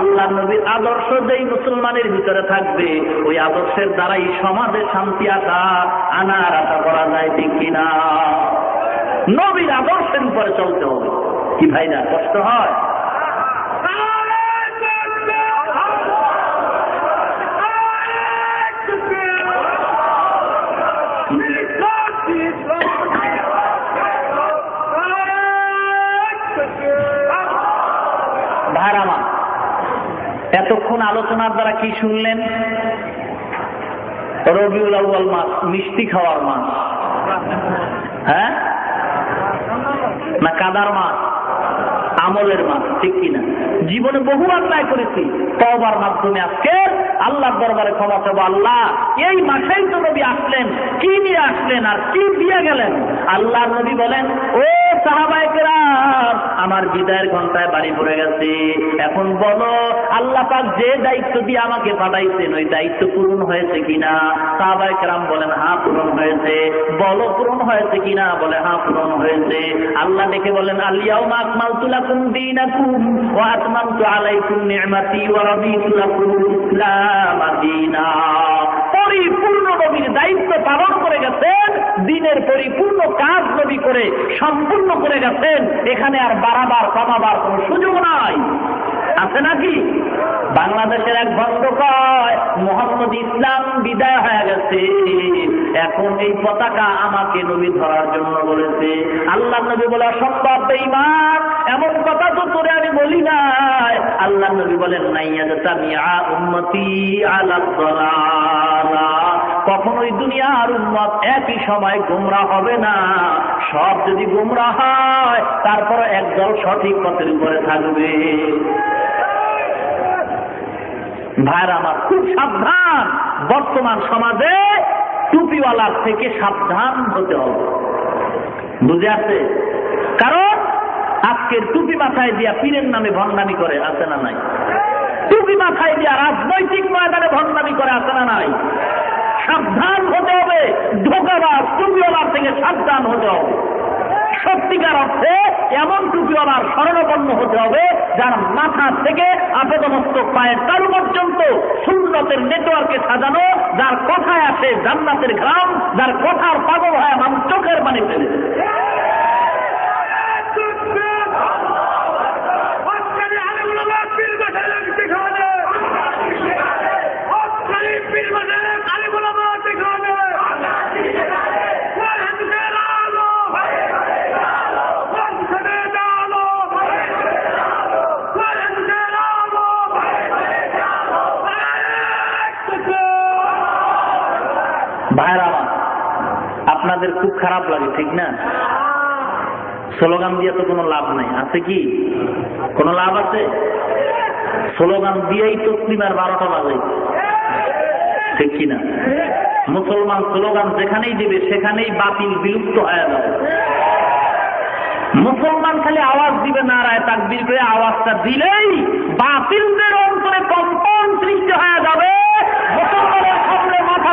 আল্লাহ নবীর আদর্শ যেই মুসলমানের ভিতরে থাকবে ওই আদর্শের দ্বারাই সমাজে শান্তি আনার আশা করা যায়, ঠিক কিনা? নবীর আদর্শের উপরে চলতে হবে। কি ভাই না কষ্ট হয়? ভাইরামা, এতক্ষণ আলোচনার দ্বারা কি শুনলেন? রবিউল আউয়াল মাস মিষ্টি খাওয়ার মাস, হ্যাঁ না কাদার মাস? আমলের মাস, ঠিক কিনা? জীবনে বহু অন্যায় করেছি, তওবার মাধ্যমে আজকে আল্লাহর দরবারে ক্ষমা চাবো। আল্লাহ, এই মাসেই তো নবী আসলেন, কি নিয়ে আসলেন আর কি দিয়ে গেলেন? আল্লাহ নবী বলেন, ও সাহাবায়ে কেরাম, আমার বিদায়ের ঘন্টায় বাড়ি পড়ে গেছে। এখন বলো, আল্লাহ পাক যে দায়িত্ব দিয়ে আমাকে পাঠাইছেন ওই দায়িত্ব পূরণ হয়েছে কিনা? সাহাবায়ে কেরাম বলেন, হ্যাঁ পূরণ হয়েছে। বলো পূরণ হয়েছে কিনা? বলে হ্যাঁ পূরণ হয়েছে। আল্লাহ ডেকে বলেন, আল ইয়াউমা আকমালতু লাকুম দীনাকুম ওয়া আতমামতু আলাইকুম নি'মাতি ওয়া রাদিতু লাকুমুল ইসলাম দীনা। পরিপূর্ণ নবীর দায়িত্ব পালন করে গেছেন, দিনের পরিপূর্ণ কাজ নবী করে সম্পূর্ণ করে গেছেন। এখানে আর বাড়াবার কমাবার কোন সুযোগ নাই, আছে নাকি? বাংলাদেশের এক ভক্ত কয়, মোহাম্মদ ইসলাম বিদায় হয়ে গেছে, এখন এই পতাকা আমাকে নবী ধরার জন্য বলেছে। আল্লাহ নবী বলে, অসম্ভব বেঈমান, এমন কথা তো তোরে আমি বলি নাই। আল্লাহ নবী বলেন, নাইয়াজতামিআ উম্মতি আলা দালালা, কখনোই দুনিয়ার উম্মত একই সময় গোমরাহ হবে না। সব যদি গোমরাহ হয় তারপর একদল সঠিক পথের উপরে থাকবে। ভাইরা আমার, খুব সাবধান। বর্তমান সমাজে টুপিওয়ালার থেকে সাবধান হতে হবে, বুঝে আছে? কারণ আজকের টুপি মাথায় দিয়া পীরের নামে ভণ্ডামি করে, আছে না নাই? টুপি মাথায় দিয়া রাজনৈতিক ময়দানে ভণ্ডামি করে, আছে না নাই? সাবধান হতে হবে। ধোঁকাবাজ টুপিওয়ালার থেকে সাবধান হতে হবে। সত্যিকার অর্থে এমন টুপিওয়ালার শরণাপন্ন হতে হবে যার মাথা থেকে আপাদমস্তক পায়ের তালু পর্যন্ত সুন্নতের নেটওয়ার্কে সাজানো, যার কথায় আসে জান্নাতের ঘ্রাণ, যার কথার পাগল হয় মানুষ চোখের পানি ফেলে। ভাইরা, আপনাদের খুব খারাপ লাগে, ঠিক না? স্লোগান দিয়ে তো কোনো লাভ নাই, আছে কি? কোনো লাভ আছে? স্লোগান দিয়েই তসলিমার 12টা বাজে, ঠিক কিনা? মুসলমান স্লোগান যেখানেই দিবে সেখানেই বাতিল বিলুপ্ত হয়ে যাবে। মুসলমান খালি আওয়াজ দিবে, নারায়ে তাকবীর করে আওয়াজটা দিলেই বাতিলদের অন্তরে কম্পন সৃষ্টি হয়ে যাবে। মুসলমানের সামনে মাথা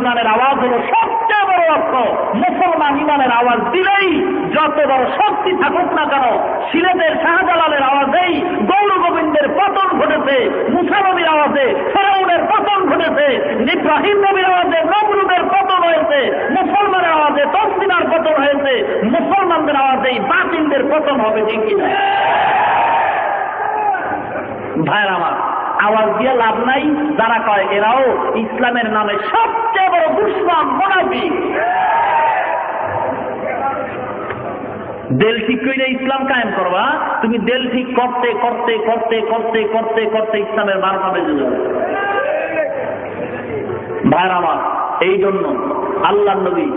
ইমানের আওয়াজ হলো সবচেয়ে বড় অস্ত্র। মুসলমান ইমানের আওয়াজ দিলেই যত বড় শক্তি থাকুক না কেন, সিলেটের শাহজালালের আওয়াজেই গৌর গোবিন্দের পতন ঘটেছে, মুসা নবীর আওয়াজে ফেরাউনের পতন ঘটেছে, ইব্রাহিম নবীর আওয়াজে নমরুদের পতন হয়েছে, মুসলমানের আওয়াজে তসলিমার পতন হয়েছে, মুসলমানদের আওয়াজেই বাতিলদের পতন হবে। ঠিক কিনা ভাইয়ের আমার? আওয়াজ দিয়ে লাভ নাই। যারা কয় এরাও ইসলামের নামে সবচেয়ে বড় দুশমন মুনাফিক। দিল ঠিক করে ইসলাম কায়েম করবা, তুমি দিল ঠিক করতে করতে করতে করতে করতে করতে ইসলামের 12টা বেজে যাবে। ভাইয়ের আমার, এই জন্য আল্লাহ নবী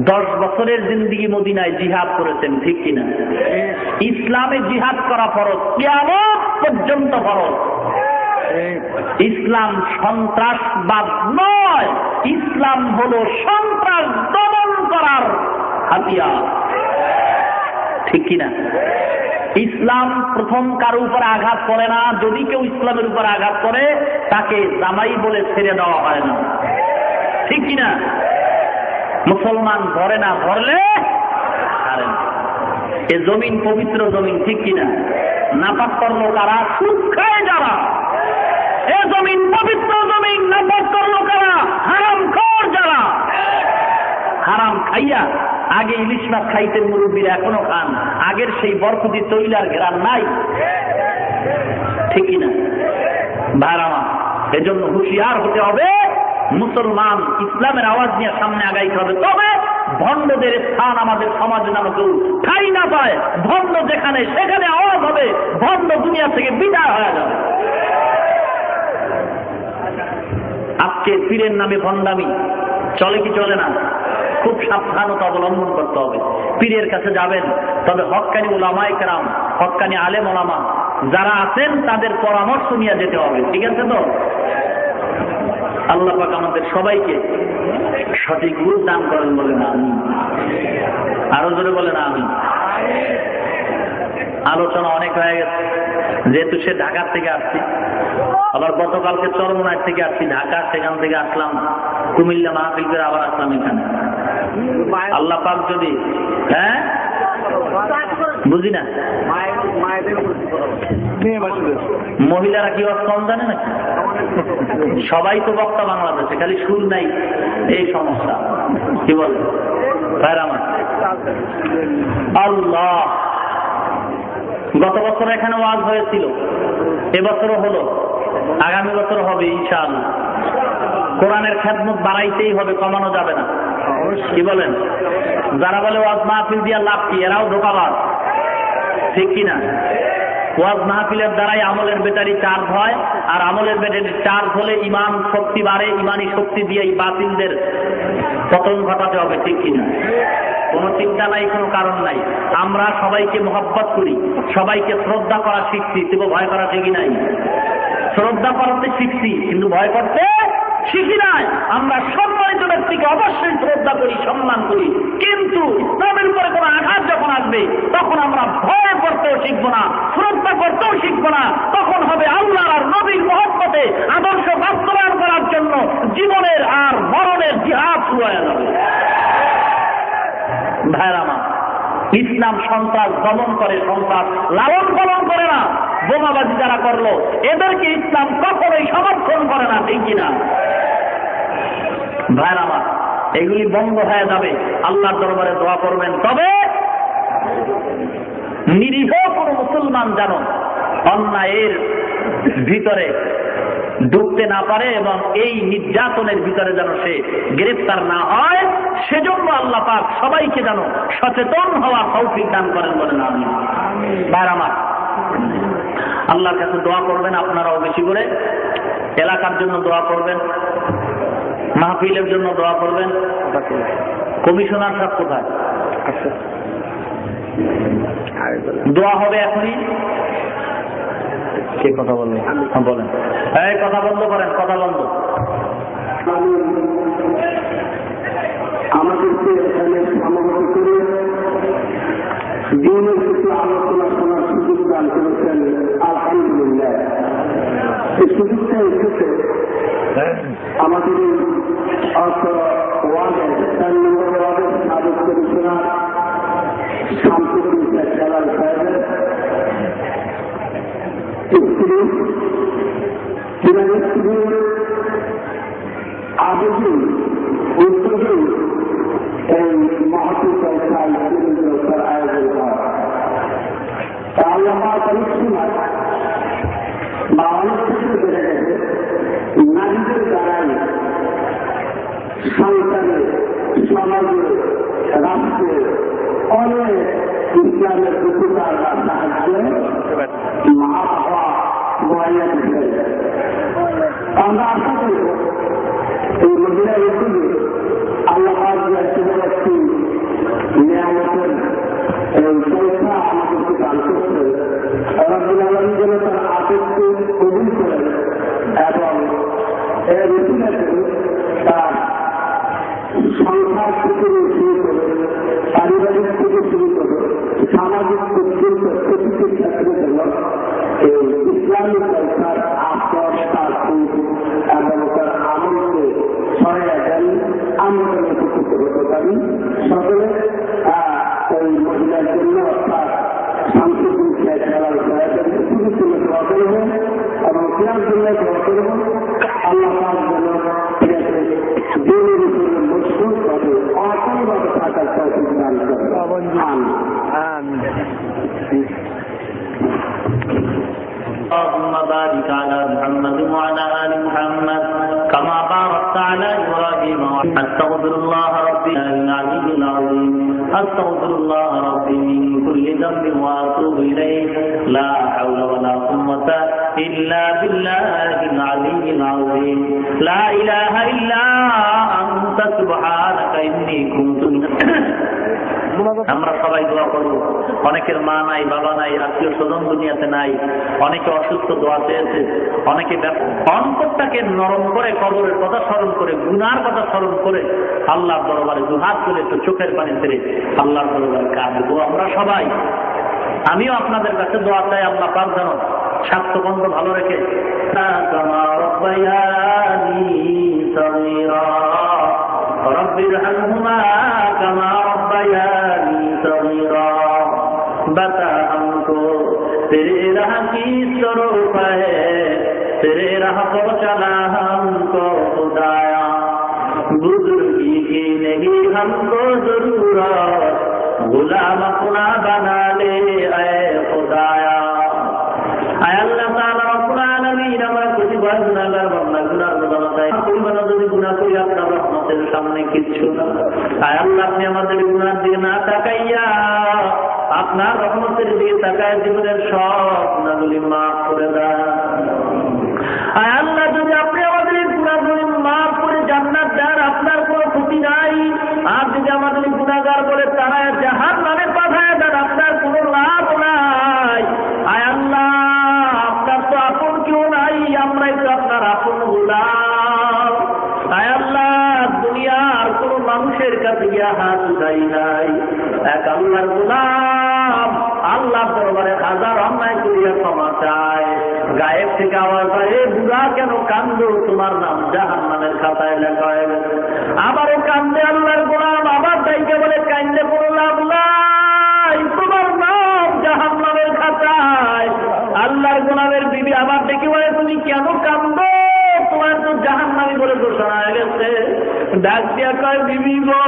10 বছরের জিন্দিগি মদিনায় জিহাদ করেছেন। ঠিক কিনা? ইসলামে জিহাদ করা ফরজ, কিয়ামত পর্যন্ত ফরজ। ইসলাম সন্ত্রাসবাদ নয়, ইসলাম হলো সন্ত্রাস দমন করার হাতিয়ার। ঠিক কিনা? ইসলাম প্রথম কারো উপর আঘাত করে না। যদি কেউ ইসলামের উপর আঘাত করে তাকে জামাই বলে ছেড়ে দেওয়া হয় না। ঠিক কিনা? মুসলমান ধরে না, ধরলে ছাড়ে না। এ জমিন পবিত্র জমিন। ঠিক কিনা? নাপাক করলো কারা? সুদ খায় যারা। এ জমিন পবিত্র জমিন, নাপাক করলো কারা? হারাম খোর যারা। হারাম খাইয়া আগে ইলিশ মাছ খাইতেন মুরব্বীরা, এখনো খান। আগের সেই বরফদি তৈলার ঘেরান নাই। ঠিক কিনা ভাইরামা? এজন্য হুঁশিয়ার হতে হবে। মুসলমান ইসলামের আওয়াজ নিয়ে সামনে আগাইতে হবে। তবে ভণ্ডদের স্থান আমাদের সমাজে যেন কেউ ঠাই না পায়। ভণ্ড যেখানে সেখানে আওয়াজ হবে, ভণ্ড দুনিয়া থেকে বিদায় হয়ে যাবে। আজকে পীরের নামে ভণ্ডামি চলে কি চলে না? খুব সাবধানতা অবলম্বন করতে হবে। পীরের কাছে যাবেন, তবে হক্কানি ওলামায়ে কেরাম, হক্কানি আলেম ওলামা যারা আছেন তাদের পরামর্শ নিয়ে যেতে হবে। ঠিক আছে তো? আল্লাহ পাক আমাদের সবাইকে সঠিক রূপ দান করেন, বলেন আমিন। আরো জোরে বলেন আমিন। আলোচনা অনেক হয়ে গেছে, যেহেতু সে ঢাকার থেকে আসছি, আবার গতকালকে চরমনায় থেকে আসছি ঢাকা, সেখান থেকে আসলাম কুমিল্লা মাহফিল করে আবার আসলাম এখানে। আল্লাহ পাক যদি, হ্যাঁ বুঝি না, মহিলারা কি কম জানে নাকি? সবাই তো বক্তা বাংলাদেশে, খালি সুর নাই, এই সমস্যা। কি বলে ভাইরা আমার? আল্লাহ, গত বছর এখানে ওয়াজ হয়েছিল, এবছরও হলো, আগামী বছর হবে ইনশাআল্লাহ। কোরআনের খেদমত বাড়াইতেই হবে, কমানো যাবে না। কি বলেন? যারা বলে ওয়াজ মাহফিল দিয়া লাভ কি, এরাও ধোঁকাবাজ। ঠিক কিনা? ওয়াজ মাহফিলের দ্বারাই আমলের ব্যাটারি চার্জ হয়, আর আমলের ব্যাটারি চার্জ হলে ইমান শক্তি বাড়ে, ইমানি শক্তি দিয়ে বাতিলদের পতন ঘটাতে হবে। ঠিক কিনা? কোনো চিন্তা নাই, কোনো কারণ নাই। আমরা সবাইকে মহব্বত করি, সবাইকে শ্রদ্ধা করা শিখছি, তবু ভয় করা শিখি নাই। শ্রদ্ধা করতে শিখছি, কিন্তু ভয় করতে শিখি নাই। আমরা সম্মানিত ব্যক্তিকে অবশ্যই শ্রদ্ধা করি, সম্মান করি, কিন্তু ইসলামের উপরে কোনো আঘাত যখন আসবে তখন আমরা ভয় করতেও শিখবো না, শ্রদ্ধা করতেও শিখবো না। তখন হবে আল্লাহ আর নবীর মহব্বতে আদর্শ বাস্তবায়ন করার জন্য জীবনের আর মরণের জিহাদ শুরু হয়ে যাবে। ভাইরা আমার, ইসলাম সন্ত্রাস দমন করে, সন্ত্রাস লালন পালন করে না। বোমাবাজি যারা করলো এদেরকে ইসলাম কখনোই সমর্থন করে না। ঠিক কিনা ভাইরা আমার? এগুলি বন্ধ হয়ে যাবে। আল্লাহর দরবারে দোয়া করবেন। তবে নিরীহ কোন মুসলমান যেন অন্যায়ের ভিতরে ঢুকতে না পারে এবং এই নির্যাতনের ভিতরে যেন সে গ্রেফতার না হয়, সেজন্য আল্লাহ পাক সবাইকে যেন সচেতন হওয়া তৌফিক দান করেন, বলেন আমিন। ভাইরা আমার, আল্লাহর কাছে দোয়া করবেন আপনারাও বেশি করে। এলাকার জন্য দোয়া করবেন, মাহফিলের জন্য দোয়া করবেন। কমিশনার সাহেব কোথায়? দোয়া হবে এখনই। কে কথা বলবেন? বলেন। এই কথা বন্ধ করেন, কথা বন্ধ। আমাদেরকে এখানে সমাগত করে দিনের কিছু আলোচনা শোনার সুযোগ দান করেছেন, আলহামদুলিল্লাহ। এই সুযোগটা এসেছে আমাদের অর্থ ওয়ার্ডের 4 নম্বর ওয়ার্ডের সাবেক কমিশনার শামসুদ্দিন শেখ জালাল সাহেবের স্ত্রী স্ত্রীর আবেদন উদ্যোগে এই মহতী সংস্থায় সুন্দর আয়োজন হয়। আল্লাহ অনেক সময় বা অনেক ক্ষেত্রে বেড়ে গেছে নারীদের দ্বারাই সংসারে সমাজে রাষ্ট্রে অনেক ইসলামের উপকার বা সাহায্য মা বাবা মহিলা দিচ্ছেন। আমরা আশা করব এই মহিলা উদ্যোগে আল্লাহ একটি নিয়ামতের এই সংস্থা আমাদেরকে দান করছে। রব্বুল আলামিন যেন তার আদেশকে কবুল করেন এবং এর উচিলাতে তার সংসার থেকে শুরু করে পারিবারিক থেকে শুরু করে সামাজিক পর্যন্ত প্রতিটি ক্ষেত্রে যেন এই ইসলামী সংস্থার আশ্রয় তার সুখ এবং তার আমলকে সহায়তা দেন। আমরা উপকৃত হতে পারি। সকলে ওই মহিলার জন্য অর্থাৎ শামসুদ্দিন শেখ জালাল সাহেবের উপযুক্ত দোয়া করবেন এবং ক্রিয়ার জন্য দোয়া করবেন। আল্লাহ পাক যেন ক্রিয়াকে দিনের উপরে মজবুত হবে অটলভাবে থাকার তৌফিক দান করেন। اللهم بارك على محمد وعلى آل محمد كما باركت على إبراهيم. أستغفر الله ربي العلي العظيم. أستغفر الله ربي من كل ذنب وأتوب إليه. لا حول ولا قوة إلا بالله العلي العظيم. لا إله إلا أنت سبحانك إني كنت من আমরা সবাই দোয়া করব। অনেকের মা নাই, বাবা নাই, আত্মীয় স্বজন দুনিয়াতে নাই, অনেকে অসুস্থ দোয়া চেয়েছে, অনেকে অন্তরটাকে নরম করে কবরের কথা স্মরণ করে গুনার কথা স্মরণ করে আল্লাহর দরবারে দুহাত তুলে একটু চোখের পানি ছেড়ে আল্লাহর দরবারে কাঁদবো আমরা সবাই। আমিও আপনাদের কাছে দোয়া চাই আল্লাহ পাক যেন স্বাস্থ্যবন্ধ ভালো রেখে رب ارحمهما كما ربياني صغيرا. बता हमको तेरे राह की स्वरूप है, तेरे राह पर चला हमको खुदाया. बुजुर्गी की नहीं हमको जरूरत, गुलाम अपना बना ले ऐ खुदाया. आय अल्लाह ताआला रब्बुल आलामीन আমরা কিছু গুনাহগার বান্দা গুনার বদলায় পরিমাণ যদি গুনাহ করি আপনার রহমতের সামনে কিচ্ছু না. আয় আল্লাহ আপনি আমাদের গুনার দিকে না তাকাইয়া আপনার রহমতের দিকে তাকায় জীবনের সব গুনাহগুলি মাফ করে দেন. আয় আল্লাহ যদি আপনি আমাদের গুনাহগুলি মাফ করে জান্নাত দেন আপনার কোনো ক্ষতি নাই. আর যদি আমাদের গুনাহগার বলে তারা জাহান্নামে পাঠায় দেন আপনার কোনো লাভ নাই. আয় আল্লাহ আপনার তো আপন কেউ নাই, আমরাই তো আপনার আপন গোলাম. আয় আল্লাহ দুনিয়ার কোন মানুষের কাছে গিয়া হাত উঠাই নাই, এক আল্লাহর গোলাম আল্লাহ দরবারে হাজার অন্যায় করিয়া ক্ষমা চায়. গায়েব থেকে আওয়াজ হয় এ বুড়া কেন কান্দো, তোমার নাম জাহান্নামের খাতায় লেখা হয়ে গেছে. আবারও কান্দে আল্লাহর গোলাম, আবার দায়িত্ব বলে কান্দে কোনো লাভ নাই, তোমার নাম জাহান্নামের খাতায়. আল্লাহর গোলামের বিবি আবার দেখি বলে তুমি কেন কান্দো, তোমার তো জাহান্নামী বলে ঘোষণা হয়ে গেছে. ডাক দিয়া কয় বিবি গো,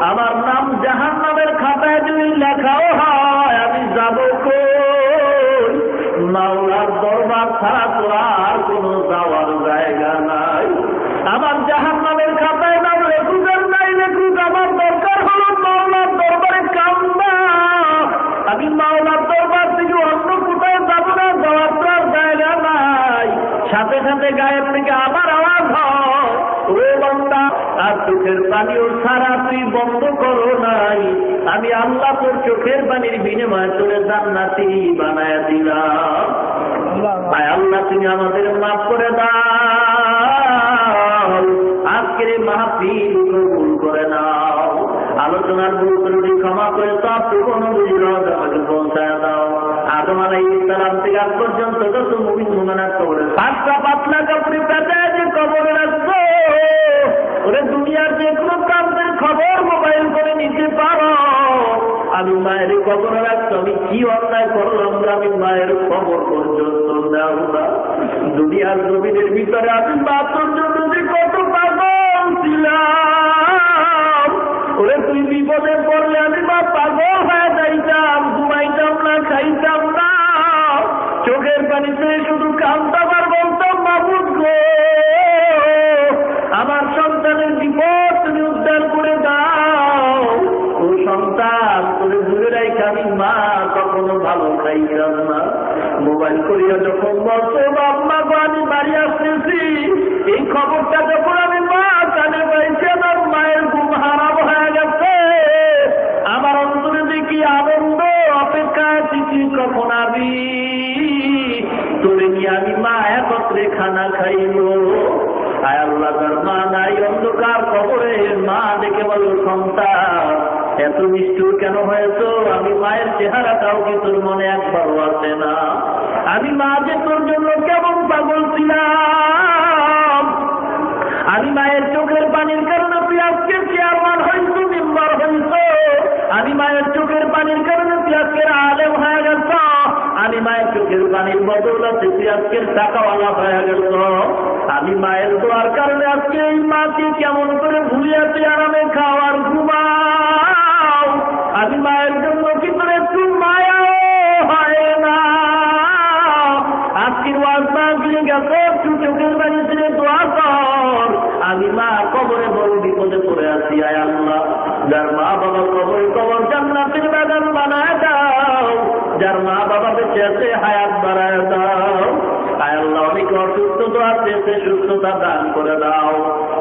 আমার নাম জাহান্নামের খাতায় যদি লেখাও হয় আমি যাব কই? মাওলার দরবার ছাড়া তো আর কোনো যাওয়ার জায়গা নাই. আমার জাহান্নামের খাতায় নাম লেখুক আর নাই লেখুক, আমার দরকার হলো মাওলার দরবারে কান্দা. আমি মাওলার দরবার থেকে অন্য কোথাও যাবো না, যাওয়ার তো আর জায়গা নাই. সাথে সাথে গায়ের থেকে আবার আওয়াজ হয় ও বান্দা, আর চোখের পানিও সারা তুই বন্ধ করো নাই, আমি আল্লাহ তোর চোখের পানির বিনিময়ে তোরে জান্নাতি বানায় দিলাম. আয় আল্লাহ তুমি আমাদের মাফ করে দাও, আজকের মাহফিল কবুল করে নাও. আলোচনার ভুল ত্রুটি ক্ষমা করে সব পুরোনো বুঝির আমাকে পৌঁছায় দাও। আদম আলাইহিস সালাম থেকে আজ পর্যন্ত যত মুমিন মুমিনাত কবরে পাঁচটা পাতলা কাপড়ে পেঁচায় যে কবরে রাখছো, ওরে দুনিয়ার যে কোনো প্রান্তের খবর মোবাইল করে নিতে পারো। আমি মায়ের কবরে রাখছো, আমি কি অন্যায় করলাম আমি মায়ের খবর পর্যন্ত দাও না। দুনিয়ার জমিনের ভিতরে আমি বাচ্চার জন্য যে কত পাগল ছিলাম, ওরে তুই বিপদে পড়লে আমি বা পাগল হয়ে যাইতাম, ঘুমাইতাম না, খাইতাম না, চোখের পানিতে শুধু কাঁদতাম আর বলতাম মাবুদ গো আমার সন্তানের বিপদ তুমি উদ্ধার করে দাও। ও সন্তান তোরে দূরে রাখে আমি মা কখনো ভালো খাইতাম না। মোবাইল করিয়া যখন বলছো বাবা গো আমি বাড়ি আসতেছি, এই খবরটা যখন আমি মা কানে পাইছি আমার মায়ের ঘুম হারাম হয়ে গেছে। আমার অন্তরে দেখি আনন্দ অপেক্ষায় আছি কখন আমি তোরে নিয়ে আমি মা একত্রে খানা খাইব। আয় আল্লাহ তার মা নাই অন্ধকার কবরে মা দেখে বলো সন্তান এত নিষ্ঠুর কেন হয়েছ? আমি মায়ের চেহারাটাও কি তোর মনে একবারও আসে না? আমি মা যে তোর জন্য কেমন পাগল ছিলাম। আমি মায়ের চোখের পানির কারণে তুই আজকে চেয়ারম্যান হয়েছ, মেম্বার হয়েছ। আমি মায়ের চোখের পানির কারণে তুই আজকের আলেম হয়ে গেছ। আমি মায়ের চোখের পানির বদৌলতে তুই আজকের টাকাওয়ালা হয়ে গেছ। আমি মায়ের দোয়ার কারণে আজকে এই মাকে কেমন করে ভুলিয়া তুই আরামে খাওয়ার ঘুমাও। আমি মায়ের জন্য কি তোর একটু মায়াও হয় না? আজকের ওয়াজ মাহফিলে গেছে একটু চোখের পানি ছেড়ে দোয়া কর। আমি মা কবরে বড় বিপদে পড়ে আছি। আয় আল্লাহ যার মা বাবা কবর জান্নাতের বাগান বানায় দাও। যার মা বাবা বেঁচে আছে হায়াত বাড়ায় দাও। আয় আল্লাহ অনেক অসুস্থতা আছে, সে সুস্থতা দান করে দাও।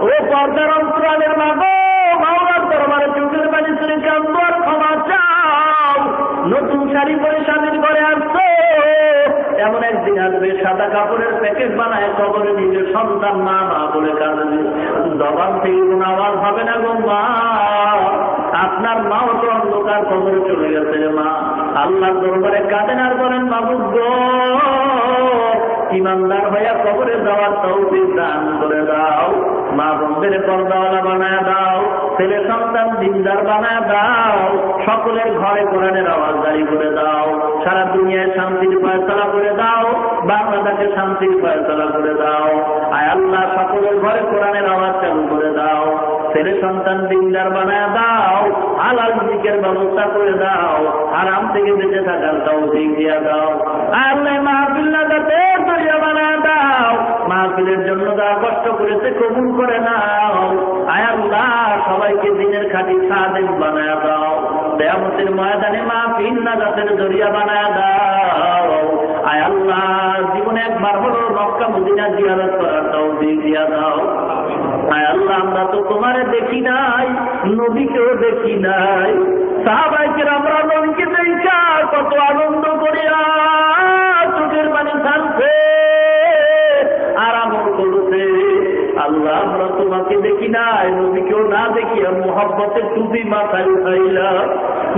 ও পর্দার অন্তরালের মা গো মাওলার দরবারে চোখের পানি ছেড়ে কাঁদো আর ক্ষমা চাও। নতুন শাড়ি পরে স্বামীর ঘরে আসছো, এমন একদিন আসবে সাদা কাপড়ের প্যাকেট বানায় কবরে নিজের সন্তান মা মা বলে কাঁদবে। জবান থেকে কোন আওয়াজ হবে না গো মা। আপনার মাও তো অন্ধকার কবরে চলে গেছে রে মা। আল্লাহর দরবারে কাঁদেন আর বলেন মাবুদ গো ইমানদার হইয়া কবরে যাওয়ার তৌফিক দান করে দাও। মা বোনদের পর্দাওয়ালা বানায় দাও, ছেলে সন্তান দিনদার বানায় দাও। সকলের ঘরে কোরআনের আওয়াজ জারি করে দাও। সারা দুনিয়ায় শান্তির ফয়সালা করে দাও। বাংলাদেশে শান্তির ফয়সালা করে দাও। আয় আল্লাহ সকলের ঘরে কোরআনের আওয়াজ চালু করে দাও। ছেলে সন্তান দিনদার বানায় দাও। হালাল রিজিকের ব্যবস্থা করে দাও। আরাম থেকে বেঁচে থাকার তৌফিক দিয়ে দাও। আয় আল্লাহ মাহফিল লাগাতে দরিয়া বানায় দাও। মাহফিলের জন্য যা কষ্ট করেছে কবুল করে নাও। আয় আল্লাহ সবাইকে দিনের খাঁটি খাদেম বানায় দাও। কিয়ামতের ময়দানে মাহফিল নাজাতের দরিয়া বানায় দাও। আয় আল্লাহ জীবনে একবার হলো মক্কা মদিনা জিয়ারত করার তৌফিক দিয়ে দাও। আয় আল্লাহ আমরা তো তোমারে দেখি নাই, নবীকেও দেখি নাই। সাহাবায়ে কেরামরা নবীকে দেখা কত আনন্দ করিয়া চোখের পানি ছাড়ছে আর আমল করছে। আল্লাহ আমরা তোমাকে দেখি নাই, নবীকেও না দেখিয়া মোহাব্বতের টুপি মাথায় উঠাইলাম,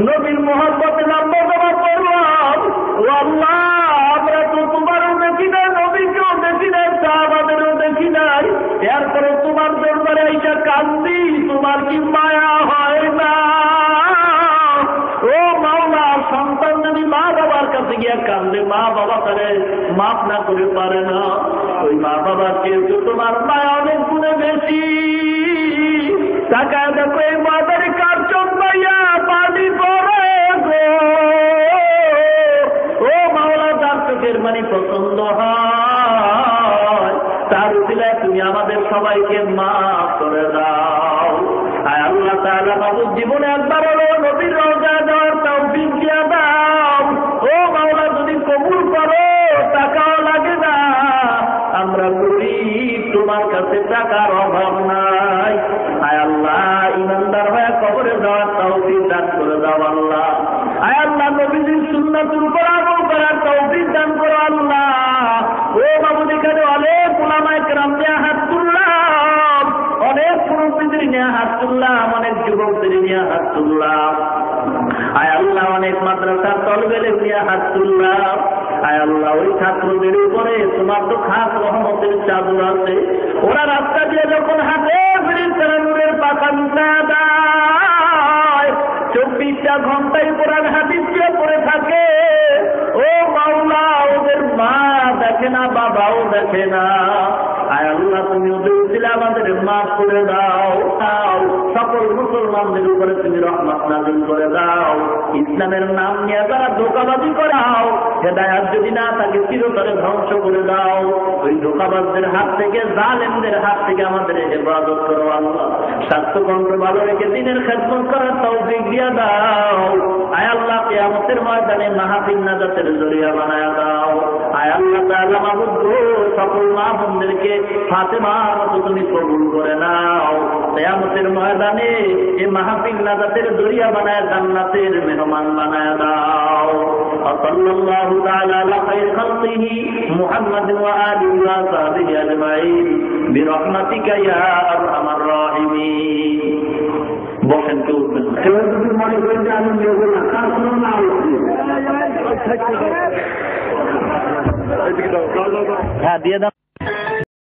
নবীর মোহাব্বতে লম্বা জমা করলাম। ও আল্লাহ আমরা তো তোমারও দেখি নাই, নবীকেও দেখি নাই, সাহাবাদেরও দেখি নাই। এরপরে তোমার দরবারে আইসা কান্দি, তোমার কি মায়া হয় না? ও মাওলা সন্তান যদি মা বাবার কাছে গিয়া কান্দে, মা বাবা তারে মাফ না করে পারে না। ওই মা বাবার চেয়ে তোমার মায়া অনেক গুণে বেশি। তাকায় দেখো এই মাদারি কার চোখ মাইয়া পানি পড়ে গো। ও মাওলা তার চোখের পানি পছন্দ হয়, তার উসিলায় তুমি আমাদের সবাইকে মাফ করে দাও। আয় আল্লাহ তাআলা মাবুদ জীবনে একবার হলো নবীর রওজায় যাওয়ার তৌফিক দিয়ে দাও। ও মাওলা যদি কবুল করো টাকাও লাগে না, আমরা গরীব, তোমার কাছে টাকার অভাব নাই। আয় আল্লাহ ইমানদার হয়ে কবরে যাওয়ার তৌফিক দান করে দাও আল্লাহ। আয় আল্লাহ নবীজির সুন্নাতের উপর আমল করার তৌফিক দান করো আল্লাহ। ও বাবু এখানে অনেক উলামায়ে কেরাম দিয়ে হাত তুললাম, অনেক মুরব্বীদের মুরব্বীদের নিয়ে হাত তুললাম, অনেক যুবকদের নিয়ে হাত তুললাম। আয় আল্লাহ, অনেক মাদ্রাসার তলবেদের নিয়ে হাত তুললাম। আয় আল্লাহ, ওই ছাত্রদের উপরে তোমার তো খাস রহমতের চাদর আছে। ওরা রাস্তা দিয়ে যখন হাতে ফেরেশতারা নূরের পাখা লুটা দেয়, 24টা ঘন্টায় কোরআন হাদিস দিয়ে পড়ে থাকে। ও মাওলা, ওদের মা দেখে না, বাবাও দেখে না। আয় আল্লাহ, তুমি ওদের উসিলা আমাদের মাফ করে দাও। সকল মুসলমানদের উপরে তুমি রহমত নাযিল করে দাও। ইসলামের নাম নিয়ে তারা ধোঁকাবাজি করাও, হেদায়েত যদি না থাকে চিরতরে ধ্বংস করে দাও। ওই ধোঁকাবাজদের হাত থেকে, জালেমদের হাত থেকে আমাদের হেফাজত করো আল্লাহ। স্বাস্থ্যকন্ত্র ভালো রেখে দিনের খেদমত করার তৌফিক দিয়ে দাও। আয় আল্লাহ, কিয়ামতের ময়দানে মাহফিল নাজাতের জরিয়া বানায়া দাও। আয় আল্লাহ তাআলা মাবুদ গো, সকল মা বোনদেরকে ফাতেমার মতো তুমি কবুল করে নাও। কিয়ামতের ময়দানে এই মাহফিল নাজাতের জরিয়া বানায় জান্নাতের মেহমান বানায়া দাও। সাল্লাল্লাহু তাআলা আলা খায়রি খালকিহি মুহাম্মাদ ওয়া আলিহি ওয়া সাহবিহি আজমাইন বিরহমাতিকা ইয়া আরহামার রাহিমিন। বসেন, কেউ উঠবেন না। কেউ যদি মনে করেন যে আমি নেব না, তার কোনো না উঠবে। হ্যাঁ, দিয়ে দাও।